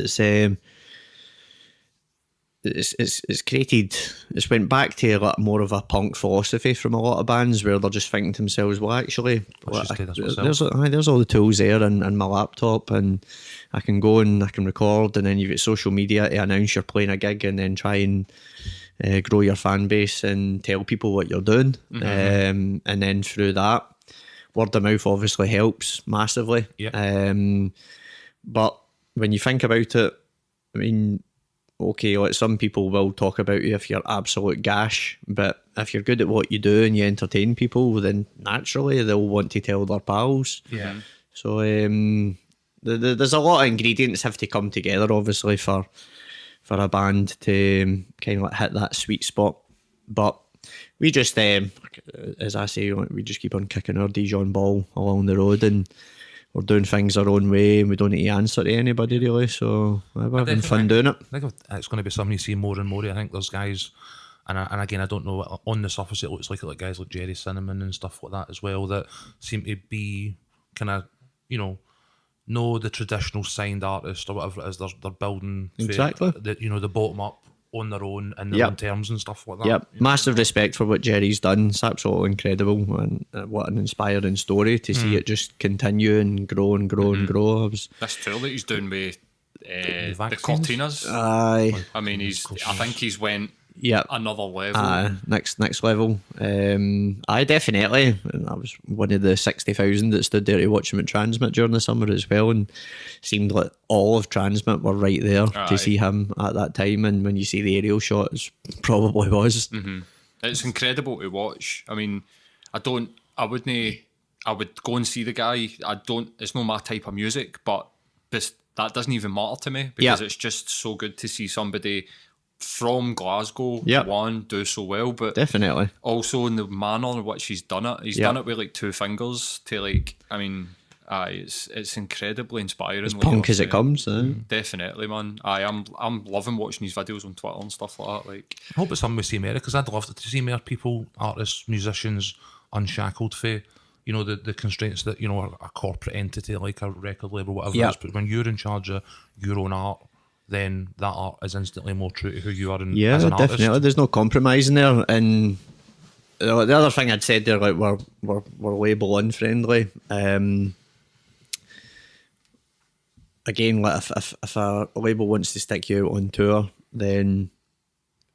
it's created, it's went back to a lot more of a punk philosophy from a lot of bands where they're just thinking to themselves, well, actually, there's all the tools there and my laptop, and I can go and I can record, and then you've got social media to announce you're playing a gig and then try and grow your fan base and tell people what you're doing. And then through that, word of mouth obviously helps massively. But when you think about it, I mean, okay, like some people will talk about you if you're absolute gash, but if you're good at what you do and you entertain people, then naturally they'll want to tell their pals. So there's a lot of ingredients have to come together, obviously, for a band to kind of like hit that sweet spot. But we just, as I say, we just keep on kicking our Dijon ball along the road, and we're doing things our own way, and we don't need to answer to anybody really. So we're having fun doing it. I think it's going to be something you see more and more. I think there's guys, and again, I don't know, on the surface it looks like guys like Jerry Cinnamon and stuff like that as well, that seem to be kind of, know the traditional signed artist or whatever it is they're building. Exactly. The bottom up on their own and their own terms and stuff like that. Yep. Massive respect for what Jerry's done. It's absolutely incredible, and what an inspiring story to see it just continue and grow and grow and grow. This tour that he's doing with the vaccines? Cortinas. Aye. I mean, I think he's went another level. Next level. I definitely. And I was one of the 60,000 that stood there to watch him at Transmit during the summer as well, and seemed like all of Transmit were right there to see him at that time. And when you see the aerial shot, it probably was. It's incredible to watch. I mean, I would go and see the guy. It's not my type of music, but that doesn't even matter to me, because it's just so good to see somebody from Glasgow do so well, but definitely also in the manner in which he's done it. He's done it with like 2 fingers to like, I mean, it's incredibly inspiring. As punk as it comes. Definitely, man. I'm loving watching his videos on Twitter and stuff like that. Like, I hope it's something we see more, because I'd love to see more people, artists, musicians, unshackled for the constraints that a corporate entity like a record label, whatever it is. But when you're in charge of your own art, then that art is instantly more true to who you are as an artist. Definitely. There's no compromising there. And the other thing I'd said there, like we're label unfriendly. Again, like if a label wants to stick you out on tour, then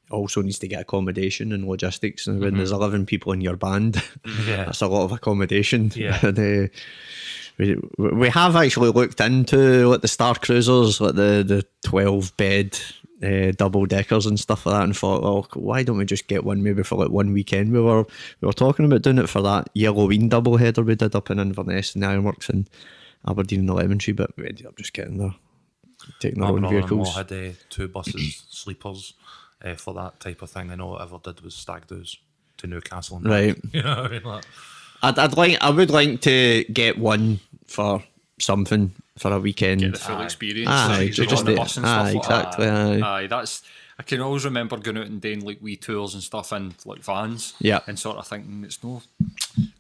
also needs to get accommodation and logistics. And when there's 11 people in your band, that's a lot of accommodation. And, we have actually looked into like the Star Cruisers, like the 12-bed double deckers and stuff like that, and thought, well, why don't we just get one maybe for like one weekend? We were talking about doing it for that Yellowween double header we did up in Inverness and the Ironworks in Aberdeen and the Lemon Tree, but we ended up just getting there, taking our own vehicles. had 2 buses, sleepers, for that type of thing. I know what I ever did was stag do's to Newcastle and Right. back. You know what I mean? Like, I would like to get one for something for a weekend. Get the full experience. Aye, like, just on the the- bus and stuff aye, like exactly, that. aye. That's. I can always remember going out and doing like wee tours and stuff in like vans. Yeah. And sort of thinking it's not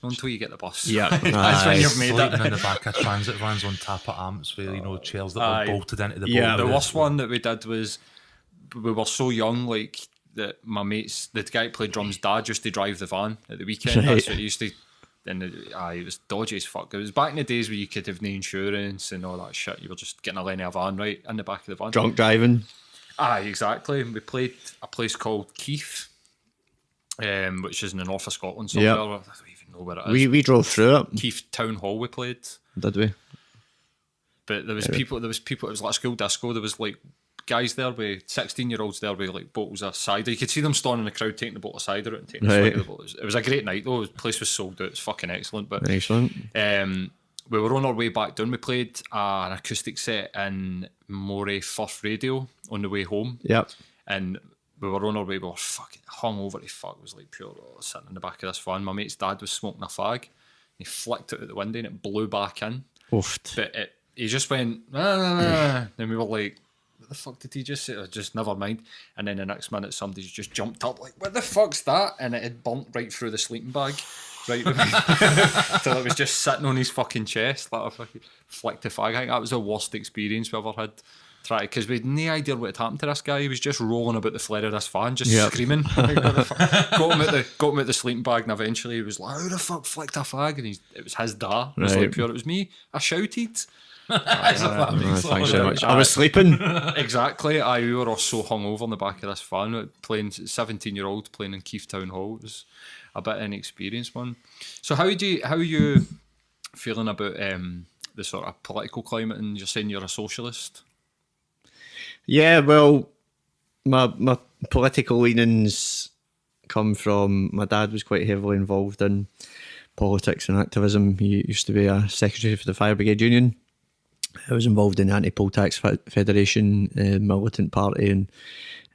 until you get the bus. Yeah. That's when Aye. you've made sleeping it. in the back of transit vans on tappet amps with chairs that Aye. were bolted into the Yeah. boat. The with- worst one that we did was we were so young, like that my mates, the guy who played drums' dad used to drive the van at the weekend. Right. That's what he used to. And it was dodgy as fuck. It was back in the days where you could have no insurance and all that shit. You were just getting a Lenny van right in the back of the van. Drunk driving. Aye, exactly. We played a place called Keith, which is in the north of Scotland somewhere. Yep. I don't even know where it is. We drove through it, Keith Town Hall we played. did we? But there was people, it was like a school disco. There was like guys there with 16-year-olds there with like bottles of cider. You could see them standing in the crowd taking the bottle of cider out and taking a swig of the bottle. It was a great night though. The place was sold out. It's fucking excellent. But Excellent. we were on our way back down. We played an acoustic set in Moray Firth Radio on the way home. Yep. And we were on our way, we were fucking hungover to fuck. It was like pure sitting in the back of this van. My mate's dad was smoking a fag. He flicked it out the window and it blew back in. Oofed. But he just went, ah. Then we were like, what the fuck did he just say? Just never mind. And then the next minute, somebody's just jumped up like, what the fuck's that? And it had burnt right through the sleeping bag. Right, so it was just sitting on his fucking chest. Like I fucking flicked the fag. I think that was the worst experience we ever had. Because we had no idea what had happened to this guy. He was just rolling about the flare of this van, just screaming. Like, what the fuck? got him out the sleeping bag, and eventually he was like, "Who the fuck flicked a fag?" And it was his dad. It was Right. like pure. It was me. I shouted. Thanks very much. I was sleeping. Exactly. We were all so hungover on the back of this van, playing 17-year-old playing in Keith Town Hall. It was a bit of an experience, man. So how are you feeling about the sort of political climate? And you're saying you're a socialist. Yeah, well, my political leanings come from my dad was quite heavily involved in politics and activism. He used to be a secretary for the Fire Brigade Union. I was involved in the Anti-Poll Tax Federation militant party,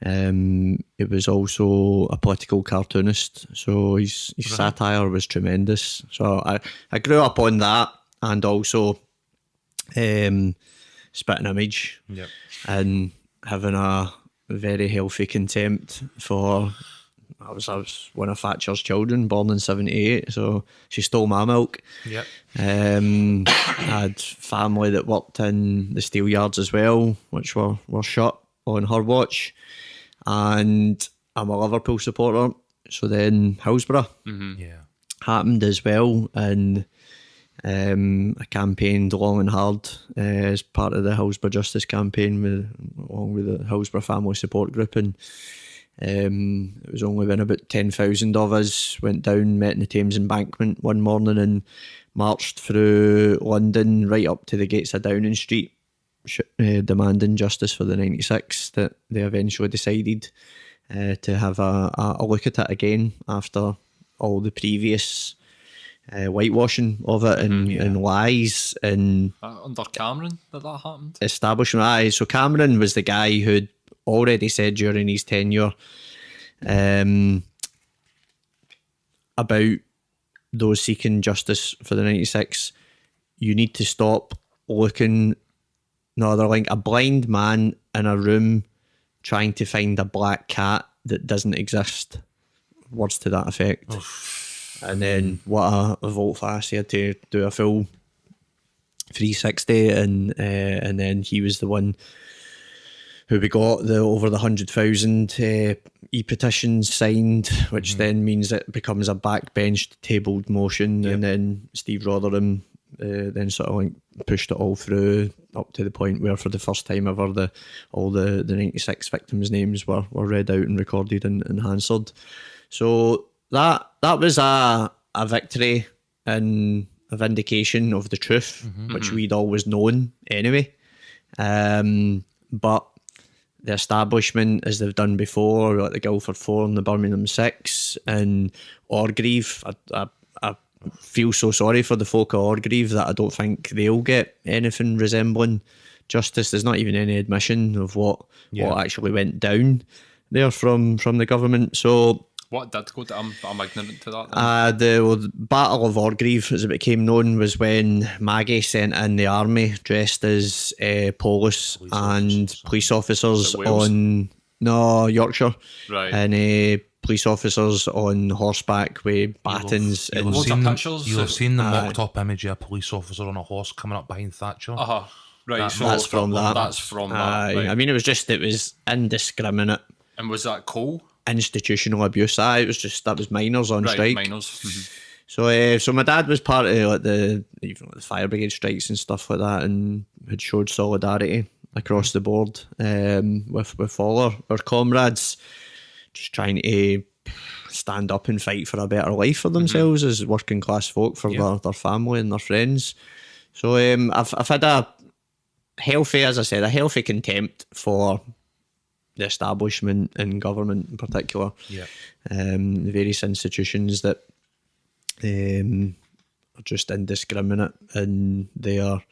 and it was also a political cartoonist. So his satire was tremendous. So I grew up on that, and also Spitting Image, Yep. and having a very healthy contempt for. I was one of Thatcher's children, born in '78, so she stole my milk. Yep. I had family that worked in the steel yards as well, which were shut on her watch. And I'm a Liverpool supporter, so then Hillsborough Yeah. happened as well, and I campaigned long and hard as part of the Hillsborough Justice campaign along with the Hillsborough Family Support Group, and it was only when about 10,000 of us went down, met in the Thames Embankment one morning and marched through London right up to the gates of Downing Street, demanding justice for the 96, that they eventually decided to have a look at it again after all the previous whitewashing of it and lies and Under Cameron that happened. establishment. So Cameron was the guy who'd already said during his tenure about those seeking justice for the 96, you need to stop looking. No, they're like a blind man in a room trying to find a black cat that doesn't exist. Words to that effect. And then what a vote fast, he had to do a full 360, and then he was the one who we got over the 100,000 e-petitions signed, which then means it becomes a backbenched, tabled motion, and then Steve Rotherham then sort of like pushed it all through up to the point where for the first time ever all the 96 victims' names were read out and recorded in Hansard. So that was a victory and a vindication of the truth, which we'd always known anyway. But the establishment as they've done before, like the Guildford 4 and the Birmingham 6 and Orgreave. I feel so sorry for the folk of Orgreave that I don't think they'll get anything resembling justice. There's not even any admission of what actually went down there from the government. So what did go down? I'm ignorant to that. The Battle of Orgreave, as it became known, was when Maggie sent in the army dressed as police officers on Yorkshire, right? And police officers on horseback with batons. You'll have seen the mocked up image of a police officer on a horse coming up behind Thatcher. Right, so that's from that. That's from that. Right. I mean, it was indiscriminate. And was that cool? Institutional abuse. That was miners on strike. Miners. So my dad was part of like the fire brigade strikes and stuff like that, and had showed solidarity across the board with all our comrades, just trying to stand up and fight for a better life for themselves as working class folk, for their family and their friends. So I've had a healthy contempt for the establishment and government in particular. The various institutions that are just indiscriminate, and they are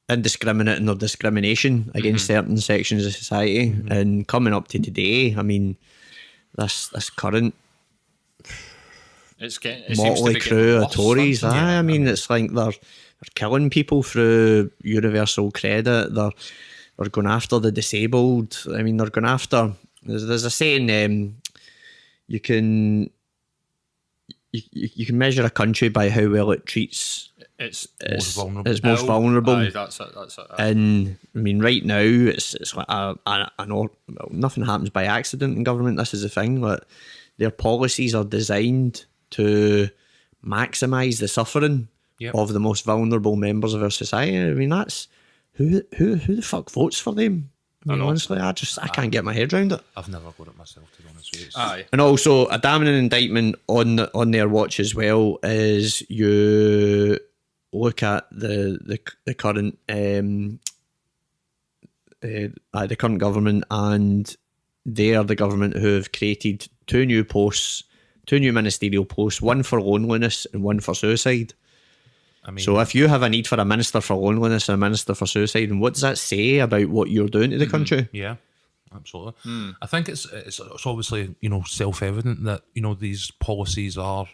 indiscriminate in their discrimination against certain sections of society. And coming up to today, I mean, this current motley crew of Tories, I mean, it's like they're killing people through universal credit. They're going after the disabled. I mean, they're going after. There's a saying: you can measure a country by how well it treats its most vulnerable. Aye, that's it. And I mean, right now it's like nothing happens by accident in government. This is the thing. Like, their policies are designed to maximise the suffering of the most vulnerable members of our society. I mean, that's who the fuck votes for them? I mean, honestly, I can't get my head around it. I've never got it myself, to be honest with you. Aye. And also, a damning indictment on their watch as well is you look at the current the current government, and they are the government who have created two new ministerial posts, one for loneliness and one for suicide. I mean, so if you have a need for a minister for loneliness and a minister for suicide, and what does that say about what you're doing to the country? Yeah, absolutely. I think it's obviously, self-evident that, these policies are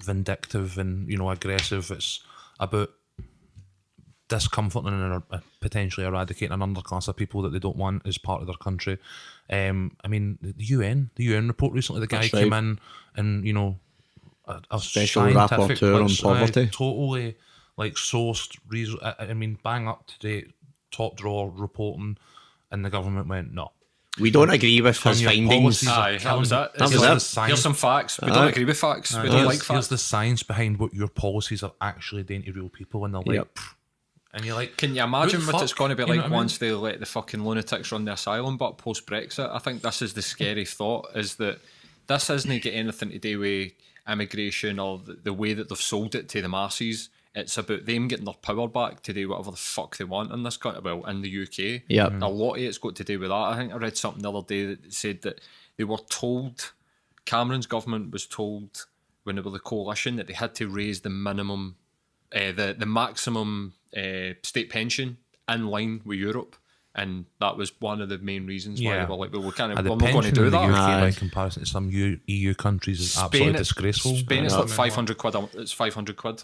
vindictive and, aggressive. It's about discomforting and potentially eradicating an underclass of people that they don't want as part of their country. I mean, the UN report recently, the guy came in and, a special scientific rapporteur on poverty. Totally sourced, I mean, bang up to date, top drawer reporting, and the government went, no. We don't agree with his findings. Aye, that was it. Here's some facts. We don't agree with facts. We don't like facts. Here's the science behind what your policies are actually doing to real people, and they're like, and you're like, can you imagine what it's going to be like once they let the fucking lunatics run the asylum but post-Brexit? I think this is the scary thought, is that this isn't got anything to do with immigration or the way that they've sold it to the masses. It's about them getting their power back to do whatever the fuck they want in this country, well, in the UK. Yeah. A lot of it's got to do with that. I think I read something the other day that said that they were told, Cameron's government was told when they were the coalition, that they had to raise the minimum, the maximum state pension in line with Europe. And that was one of the main reasons why they were like, well, we're not going to do that. UK, by comparison to some EU countries, is absolutely disgraceful. Spain, it's like 500 quid. It's 500 quid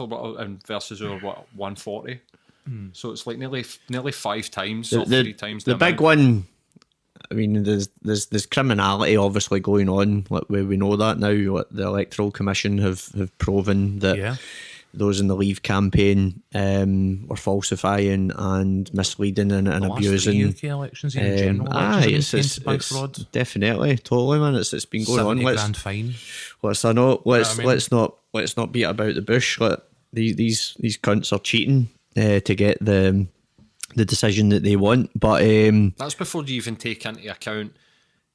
versus our 140. So it's like nearly 5 times or 3 times. The big one. I mean, there's criminality obviously going on. Like, we know that now. Like, the Electoral Commission have proven that. Those in the Leave campaign were falsifying and misleading and abusing. UK elections in general. It's definitely, totally, man. It's been going on. Grand fine. Let's not beat about the bush. These cunts are cheating to get the decision that they want. But that's before you even take into account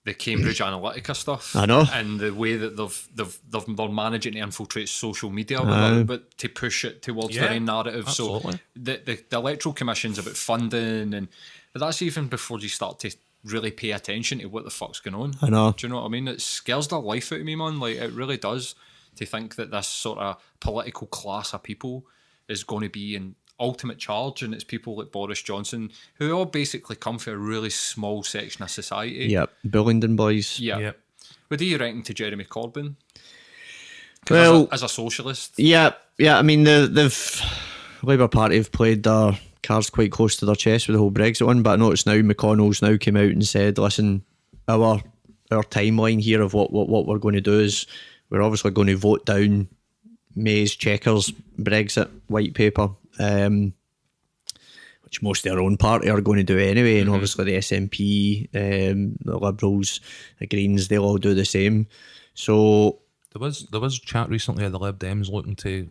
the Cambridge Analytica stuff. I know. And the way that they're managing to infiltrate social media but to push it towards their own narrative. Absolutely. So the Electoral Commission's about funding, but that's even before you start to really pay attention to what the fuck's going on. I know. Do you know what I mean? It scares the life out of me, man. Like, it really does, to think that this sort of political class of people is going to be in ultimate charge, and it's people like Boris Johnson, who all basically come from a really small section of society. Yep, Bullingdon boys. Yeah. Yep. What do you reckon to Jeremy Corbyn? Well, as a socialist. Yeah. I mean, they've Labour Party have played their cards quite close to their chest with the whole Brexit one. But I notice now McConnell's now came out and said, "Listen, our timeline here of what we're going to do is we're obviously going to vote down May's Chequers Brexit white paper, which most of their own party are going to do anyway, and obviously the SNP, the Liberals, the Greens, they'll all do the same. So There was chat recently of the Lib Dems looking to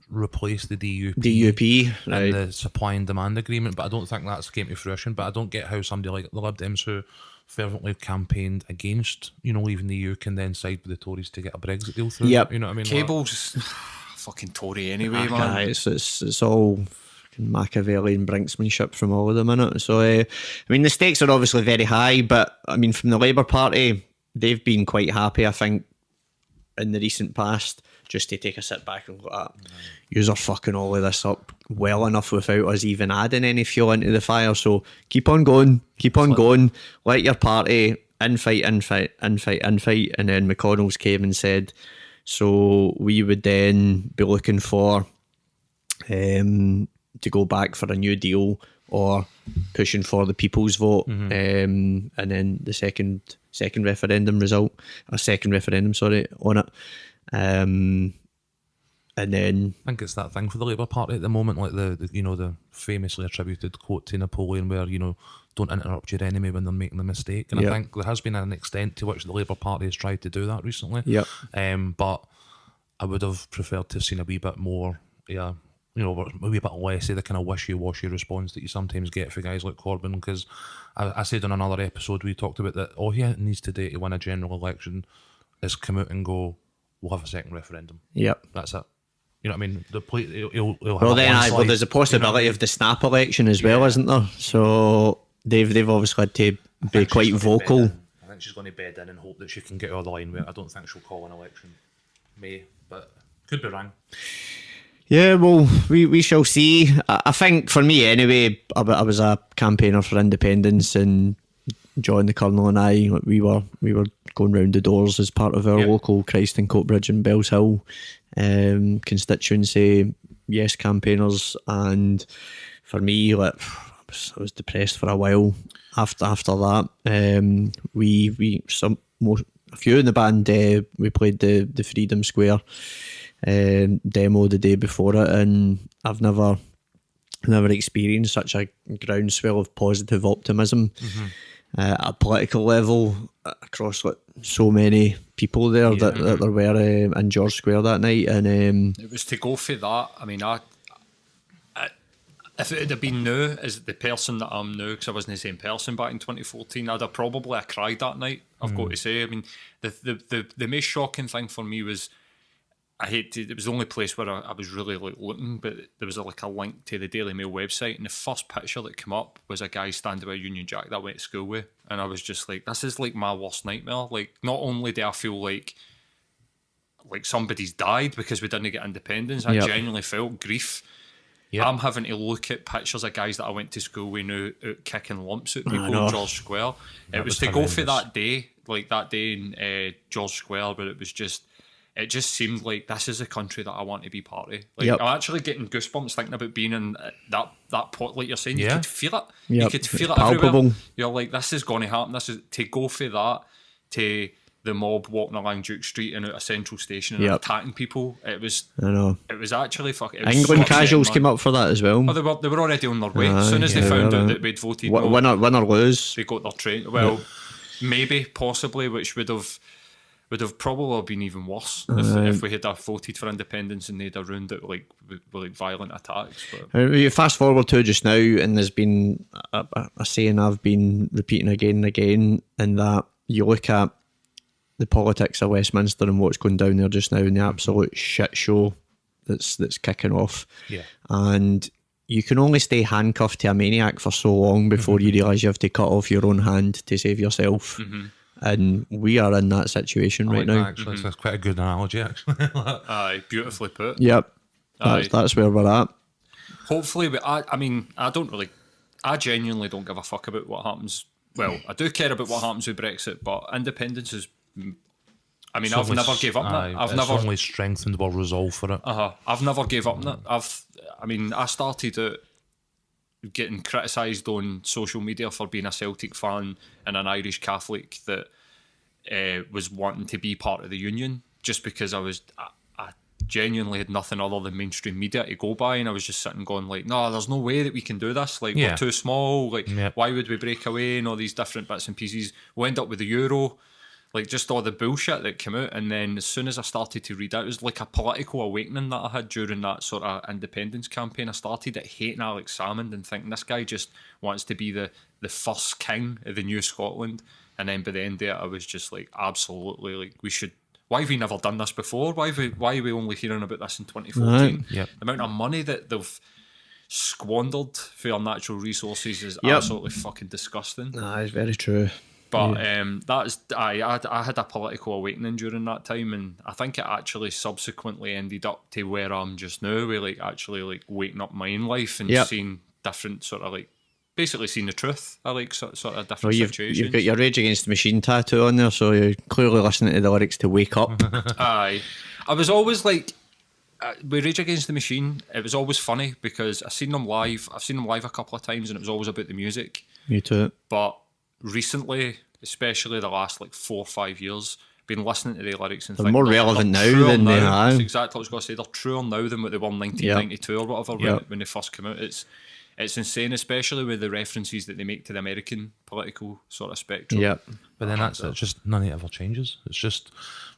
replace the DUP, right? and the supply and demand agreement, but I don't think that's came to fruition. But I don't get how somebody like the Lib Dems, who fervently campaigned against, leaving the EU, can then side with the Tories to get a Brexit deal through. Yep. You know what I mean? Cable's fucking Tory anyway, man. It's all fucking Machiavellian brinksmanship from all of them in it. So I mean, the stakes are obviously very high, but I mean, from the Labour Party, they've been quite happy, I think, in the recent past, just to take a sit back and go, yous are fucking all of this up well enough without us even adding any fuel into the fire. So keep on going. Let your party infight. And then McConnell's came and said, so we would then be looking for to go back for a new deal or pushing for the people's vote. And then the second referendum on it. And then I think it's that thing for the Labour Party at the moment, like the famously attributed quote to Napoleon, where don't interrupt your enemy when they're making a mistake. And I think there has been an extent to which the Labour Party has tried to do that recently. Yep. But I would have preferred to have seen a wee bit more, a wee bit less of the kind of wishy-washy response that you sometimes get for guys like Corbyn. Because I said on another episode, we talked about that all he needs to do to win a general election is come out and go, we'll have a second referendum. Yep. That's it. You know what I mean? He'll Well, there's a possibility of the snap election as well, isn't there? So they've obviously had to be quite vocal. I think she's going to bed in and hope that she can get out of the line. Where I don't think she'll call an election May, but could be wrong. Yeah, well, we shall see. I think for me anyway, I was a campaigner for independence, and John, the Colonel, and I, we were going round the doors as part of our local Christ and Coatbridge and Bells Hill constituency, yes Campaigners. And for me, I was depressed for a while after that. A few in the band, we played the Freedom Square demo the day before it, and I've never experienced such a groundswell of positive optimism at a political level across so many people there that there were in George Square that night. And it was to go for that. I mean, if it had been now as the person that I'm now, because I wasn't the same person back in 2014, I'd have probably cried that night, I've got to say. I mean, the most shocking thing for me was, it was the only place where I was really looking, but there was a link to the Daily Mail website, and the first picture that came up was a guy standing with a Union Jack that I went to school with, and I was just like, this is my worst nightmare. Not only do I feel like somebody's died because we didn't get independence, I genuinely felt grief. Yep. I'm having to look at pictures of guys that I went to school with now out kicking lumps at people in George Square. It was to horrendous. Go for that day in George Square, but it just seemed like this is a country that I want to be part of. I'm actually getting goosebumps thinking about being in that pot, like you're saying. You could feel it. Yep. You could feel it palpable. Everywhere. You're like, this is going to happen. This is to go for that, to the mob walking along Duke Street and out of Central Station and attacking people. It was. I know. It was actually fucking. England casuals came up for that as well. Oh, they were already on their way. As soon as they found out that we'd voted, win or lose, they got their train. Well, maybe, possibly, which would have probably been even worse if we had voted for independence and they'd have ruined it with violent attacks. But you fast forward to just now, and there's been a saying I've been repeating again and again, and that you look at the politics of Westminster and what's going down there just now, and the absolute shit show that's kicking off. Yeah. And you can only stay handcuffed to a maniac for so long before you realise you have to cut off your own hand to save yourself. And we are in that situation right now. Actually, that's quite a good analogy, actually. Aye, beautifully put. Yep. Aye. That's where we're at. Hopefully, but I genuinely don't give a fuck about what happens. Well, I do care about what happens with Brexit, but independence is. I mean, I've never gave up on it. I've never only strengthened our resolve for it. I've never gave up on it. I started out getting criticised on social media for being a Celtic fan and an Irish Catholic that was wanting to be part of the union just because I genuinely had nothing other than mainstream media to go by, and I was just sitting going like, no, there's no way that we can do this. Like, we're too small. Like, why would we break away and all these different bits and pieces? We'll end up with the Euro. Like, just all the bullshit that came out. And then as soon as I started to read it, it was like a political awakening that I had during that sort of independence campaign. I started at hating Alex Salmond and thinking this guy just wants to be the first king of the new Scotland. And then by the end of it, I was just like, absolutely, like, we should. Why have we never done this before? Why are we only hearing about this in 2014? Right. The amount of money that they've squandered for our natural resources is absolutely fucking disgusting. It's very true. But I had a political awakening during that time, and I think it actually subsequently ended up to where I'm just now, with like actually like waking up my own life and seeing different sort of like basically seeing the truth. I like sort of different situations. You've got your Rage Against the Machine tattoo on there, so you're clearly listening to the lyrics to Wake Up. Aye, I was always like. With Rage Against the Machine, it was always funny because I've seen them live a couple of times, and it was always about the music. Me too. But recently, especially the last like 4 or 5 years, been listening to the lyrics and they're more relevant now than they have. That's exactly what I was going to say. They're truer now than what they were in 1992 or whatever when they first came out. It's insane, especially with the references that they make to the American political sort of spectrum. Yep. But then that's it. Just none of it ever changes. It's just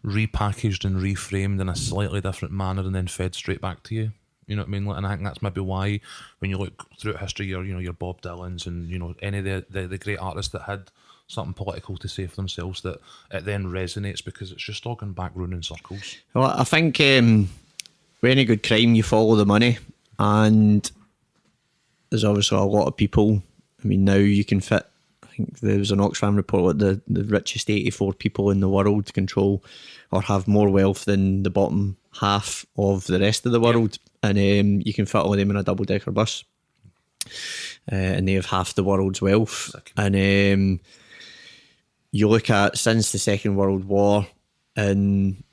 repackaged and reframed in a slightly different manner and then fed straight back to you. You know what I mean? And I think that's maybe why when you look throughout history, your Bob Dylans and any of the great artists that had something political to say for themselves, that it then resonates because it's just all going back round in circles. Well, I think with any good crime, you follow the money, and there's obviously a lot of people. I mean, now you can fit. I think there was an Oxfam report that the richest 84 people in the world control or have more wealth than the bottom half of the rest of the world, and you can fit all of them in a double-decker bus, and they have half the world's wealth. And you look at since the Second World War and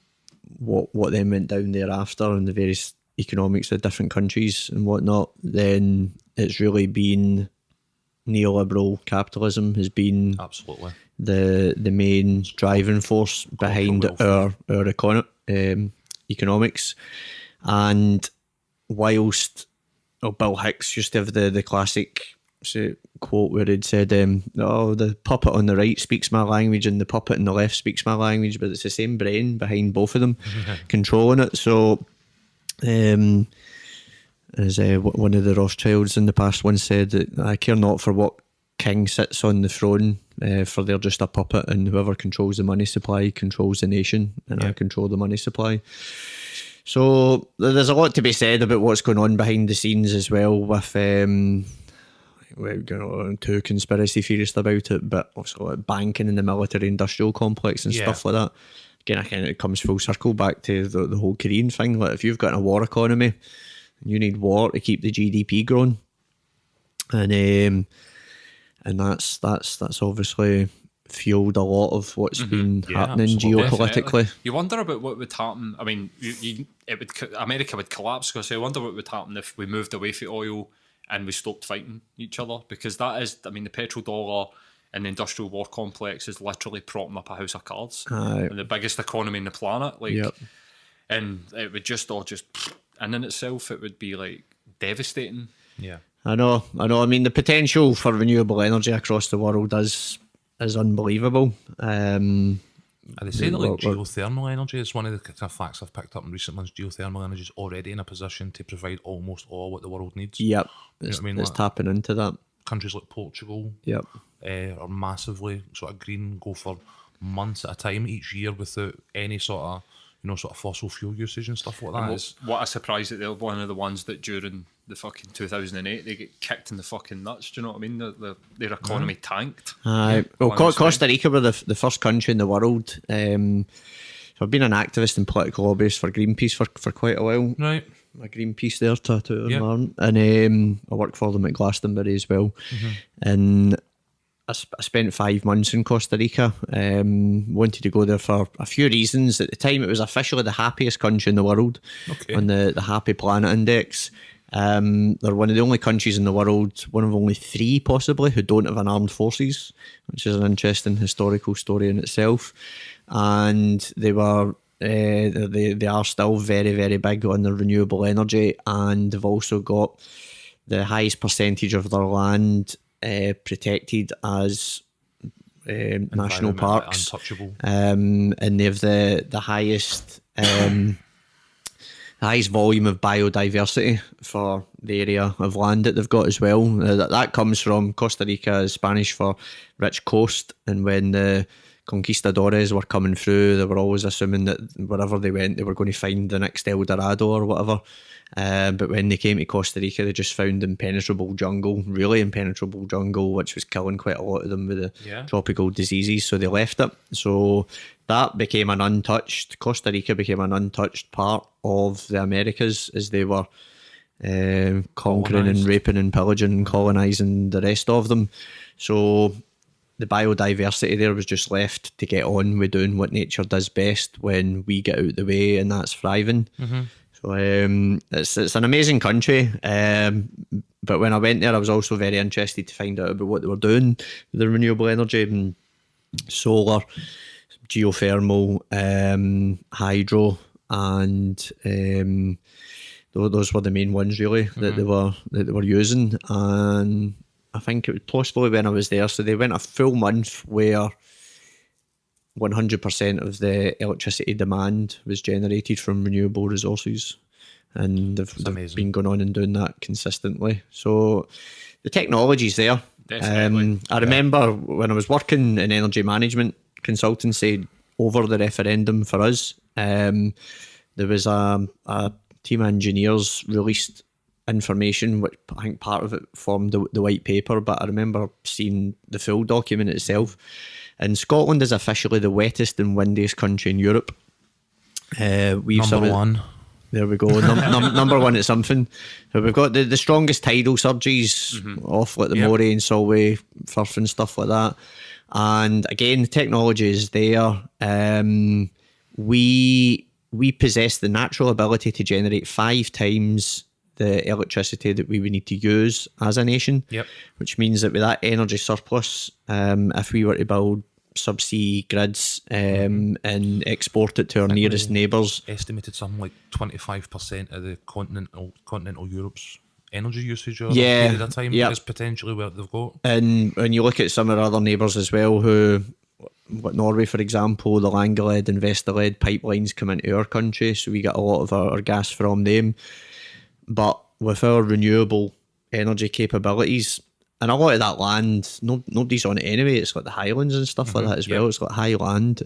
what then went down thereafter and the various economics of different countries and whatnot, then it's really been neoliberal capitalism has been absolutely the main driving force behind our economics. And whilst Bill Hicks used to have the classic quote where he'd said, the puppet on the right speaks my language and the puppet on the left speaks my language, but it's the same brain behind both of them controlling it. So as one of the Rothschilds in the past once said, that I care not for what king sits on the throne, for they're just a puppet, and whoever controls the money supply controls the nation, and I control the money supply. So there's a lot to be said about what's going on behind the scenes as well, with we're going to conspiracy theorists about it, but also like banking and the military industrial complex and stuff like that. Again, I think it comes full circle back to the whole Korean thing. Like, if you've got a war economy, you need war to keep the GDP growing, and that's obviously fueled a lot of what's been happening geopolitically. Definitely. You wonder about what would happen. I mean, America would collapse. Because I wonder what would happen if we moved away from oil and we stopped fighting each other, because that is, I mean, the petrodollar and the industrial war complex is literally propping up a house of cards, and the biggest economy on the planet. Like, and it would just and in itself, it would be like devastating. Yeah, I know. I mean, the potential for renewable energy across the world is unbelievable. They say that like geothermal energy is one of the kind of facts I've picked up in recent months. Geothermal energy is already in a position to provide almost all what the world needs. Yep, it's like, tapping into that. Countries like Portugal, are massively sort of green, go for months at a time each year without any sort of fossil fuel usage and stuff like that. What a surprise that they're one of the ones that during the fucking 2008, they get kicked in the fucking nuts. Do you know what I mean? Their economy tanked. Well, Costa Rica were the first country in the world. So I've been an activist and political lobbyist for Greenpeace for quite a while. Right. My Greenpeace there, tattoo Yeah. and I work for them at Glastonbury as well. And I spent 5 months in Costa Rica. Wanted to go there for a few reasons. At the time, it was officially the happiest country in the world on the Happy Planet Index. They're one of the only countries in the world, one of only 3 possibly, who don't have an armed forces, which is an interesting historical story in itself. And they were, they are still very, very big on their renewable energy, and they've also got the highest percentage of their land protected as national parks, untouchable. and they have the highest highest volume of biodiversity for the area of land that they've got as well. That comes from Costa Rica is Spanish for rich coast, and when the conquistadores were coming through, they were always assuming that wherever they went, they were going to find the next El Dorado or whatever. But when they came to Costa Rica, they just found impenetrable jungle, really impenetrable jungle, which was killing quite a lot of them with the tropical diseases. So they left it. So that became Costa Rica became an untouched part of the Americas as they were conquering and raping and pillaging and colonising the rest of them. So the biodiversity there was just left to get on with doing what nature does best when we get out the way, and that's thriving. So it's an amazing country, but when I went there, I was also very interested to find out about what they were doing with the renewable energy and solar, geothermal, hydro, and those were the main ones really that they were using. And I think it was possibly when I was there, so they went a full month where 100% of the electricity demand was generated from renewable resources, and they've been going on and doing that consistently. So the technology's there. Definitely. I remember when I was working in energy management consultancy over the referendum for us, there was a team of engineers released information, which I think part of it formed the white paper, but I remember seeing the full document itself. And Scotland is officially the wettest and windiest country in Europe. Number one. There we go. Number one at something. So we've got the strongest tidal surges off like the Moray and Solway, Firth and stuff like that. And again, the technology is there. We possess the natural ability to generate 5 times the electricity that we would need to use as a nation, which means that with that energy surplus, if we were to build subsea grids and export it to our nearest neighbours, estimated something like 25% of the continental Europe's energy usage over a Yeah, period of time yep. is potentially what they've got. and when you look at some of our other neighbours as well, who, what Norway for example, the Langeled and Vesterled pipelines come into our country, so we get a lot of our gas from them. But with our renewable energy capabilities, and a lot of that land, nobody's on it anyway. It's like the Highlands and stuff like that as well. It's like high land.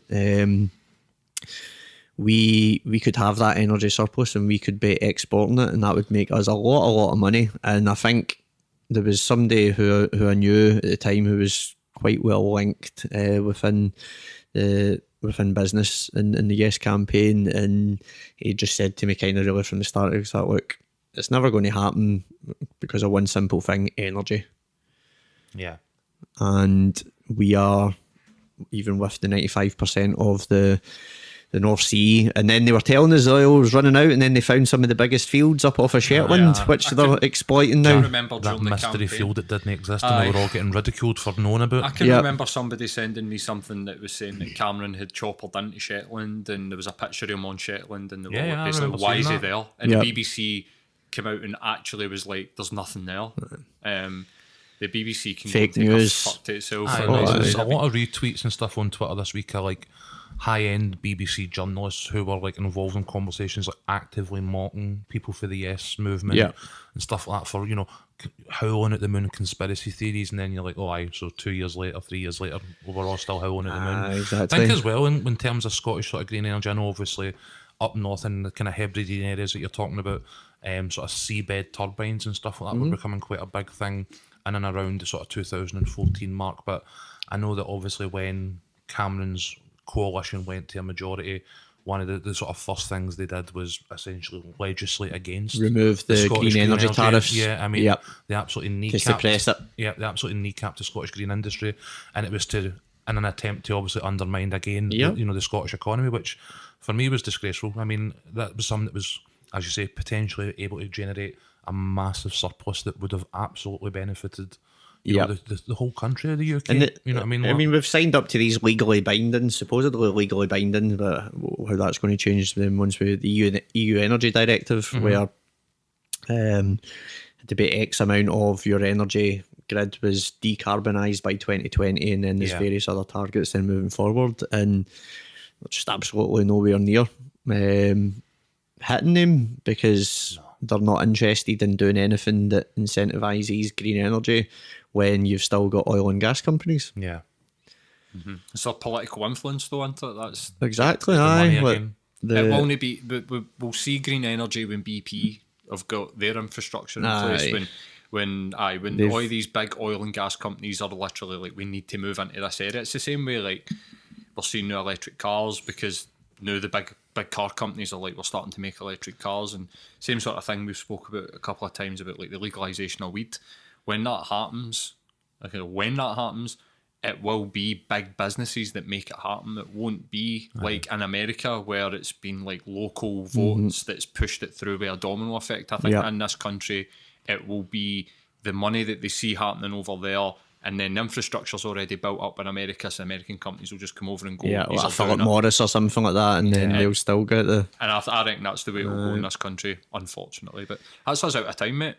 We could have that energy surplus and we could be exporting it, and that would make us a lot of money. And I think there was somebody who I knew at the time who was quite well linked within business in the Yes campaign, and he just said to me kind of really from the start, he was like, look, it's never going to happen because of one simple thing: energy. Yeah. And we are, even with the 95% of the North Sea, and then they were telling us the oil was running out, and then they found some of the biggest fields up off of Shetland, which they're exploiting I now. remember That during the mystery campaign, field that didn't exist, and we were all getting ridiculed for knowing about. I can Yep. remember somebody sending me something that was saying that Cameron had choppered into Shetland, and there was a picture of him on Shetland, and they were Yeah, like, I basically, remember why seeing is he that. there? And Yep. the BBC came out and actually was like, there's nothing there. The BBC can Fake go take news. a fuck to itself. Aye, and it's there's just- a lot of retweets and stuff on Twitter this week are like high-end BBC journalists who were like involved in conversations, like actively mocking people for the Yes movement Yeah. and stuff like that, for, you know, howling at the moon conspiracy theories. And then you're like, oh aye, so 2 years later, 3 years later, we're all still howling at the moon. Exactly. I think as well in terms of Scottish sort of green energy, I know obviously up north in the kind of Hebridean areas that you're talking about, sort of seabed turbines and stuff like that were becoming quite a big thing in and around the sort of 2014 mark. But I know that obviously when Cameron's coalition went to a majority, one of the sort of first things they did was essentially legislate against Remove the Scottish green energy tariffs. Yeah, I mean, Yep. they absolutely To suppress kneecapped. it. Yeah, they absolutely kneecapped the Scottish green industry, and it was in an attempt to obviously undermine again, Yep. the Scottish economy, which for me was disgraceful. I mean, that was something that was, as you say, potentially able to generate a massive surplus that would have absolutely benefited. Yep. The whole country of the UK. And You know what I mean? I mean, we've signed up to these supposedly legally binding, but how that's going to change then once we the EU Energy Directive, where to be X amount of your energy grid was decarbonised by 2020, and then there's Yeah. various other targets then moving forward, and we're just absolutely nowhere near hitting them because they're not interested in doing anything that incentivises green energy when you've still got oil and gas companies. Yeah. It's a political influence, though, isn't it? That's Exactly, the aye. money Like, again. it will only be. We'll see green energy when BP have got their infrastructure in place. Aye. When all these big oil and gas companies are literally like, we need to move into this area. It's the same way like we're seeing new electric cars because now the big car companies are like, we're starting to make electric cars, and same sort of thing we've spoke about a couple of times about like the legalisation of weed. When that happens, it will be big businesses that make it happen. It won't be like in America where it's been like local votes that's pushed it through with a domino effect. I think in this country it will be the money that they see happening over there, and then the infrastructure's already built up in America, so American companies will just come over and go. yeah, "These like are a Philip doing it." Morris or something like that, and then they'll still get the. And I think that's the way it will go in this country, unfortunately. But that's us out of time, mate.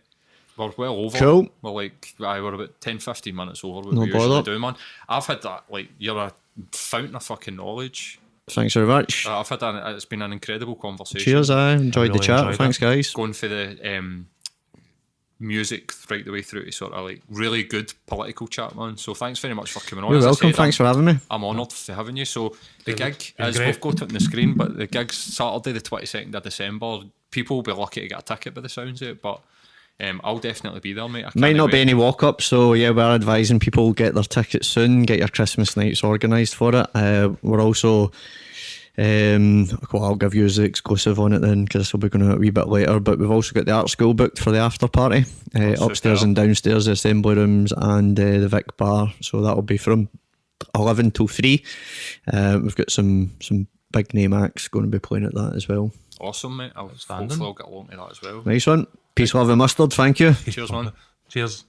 We're well over. Cool. We're about 10-15 minutes over what No we usually bother. do, man. I've had that, like, you're a fountain of fucking knowledge. Thanks very much. It's been an incredible conversation. Cheers, I enjoyed the really chat. enjoyed Thanks, it. guys. Going for the music right the way through to sort of like really good political chat, man. So thanks very much for coming on. You're As I welcome. said, Thanks for having me. I'm honoured for having you. So the gig, been as great. we've got it on the screen, but the gig's Saturday the 22nd of December. People will be lucky to get a ticket by the sounds of it, but I'll definitely be there, mate. I Might can't not wait. be any walk up, so yeah, we're advising people get their tickets soon, get your Christmas nights organised for it. We're also, well, I'll give you the exclusive on it then because this will be going out a wee bit later. But we've also got the art school booked for the after party, upstairs and downstairs, the assembly rooms and the Vic bar. So that'll be from 11 till 3. We've got some big name acts going to be playing at that as well. Awesome, mate. Hopefully I'll get along to that as well. Nice one. Peace, love and mustard. Thank you. Cheers, man. Cheers.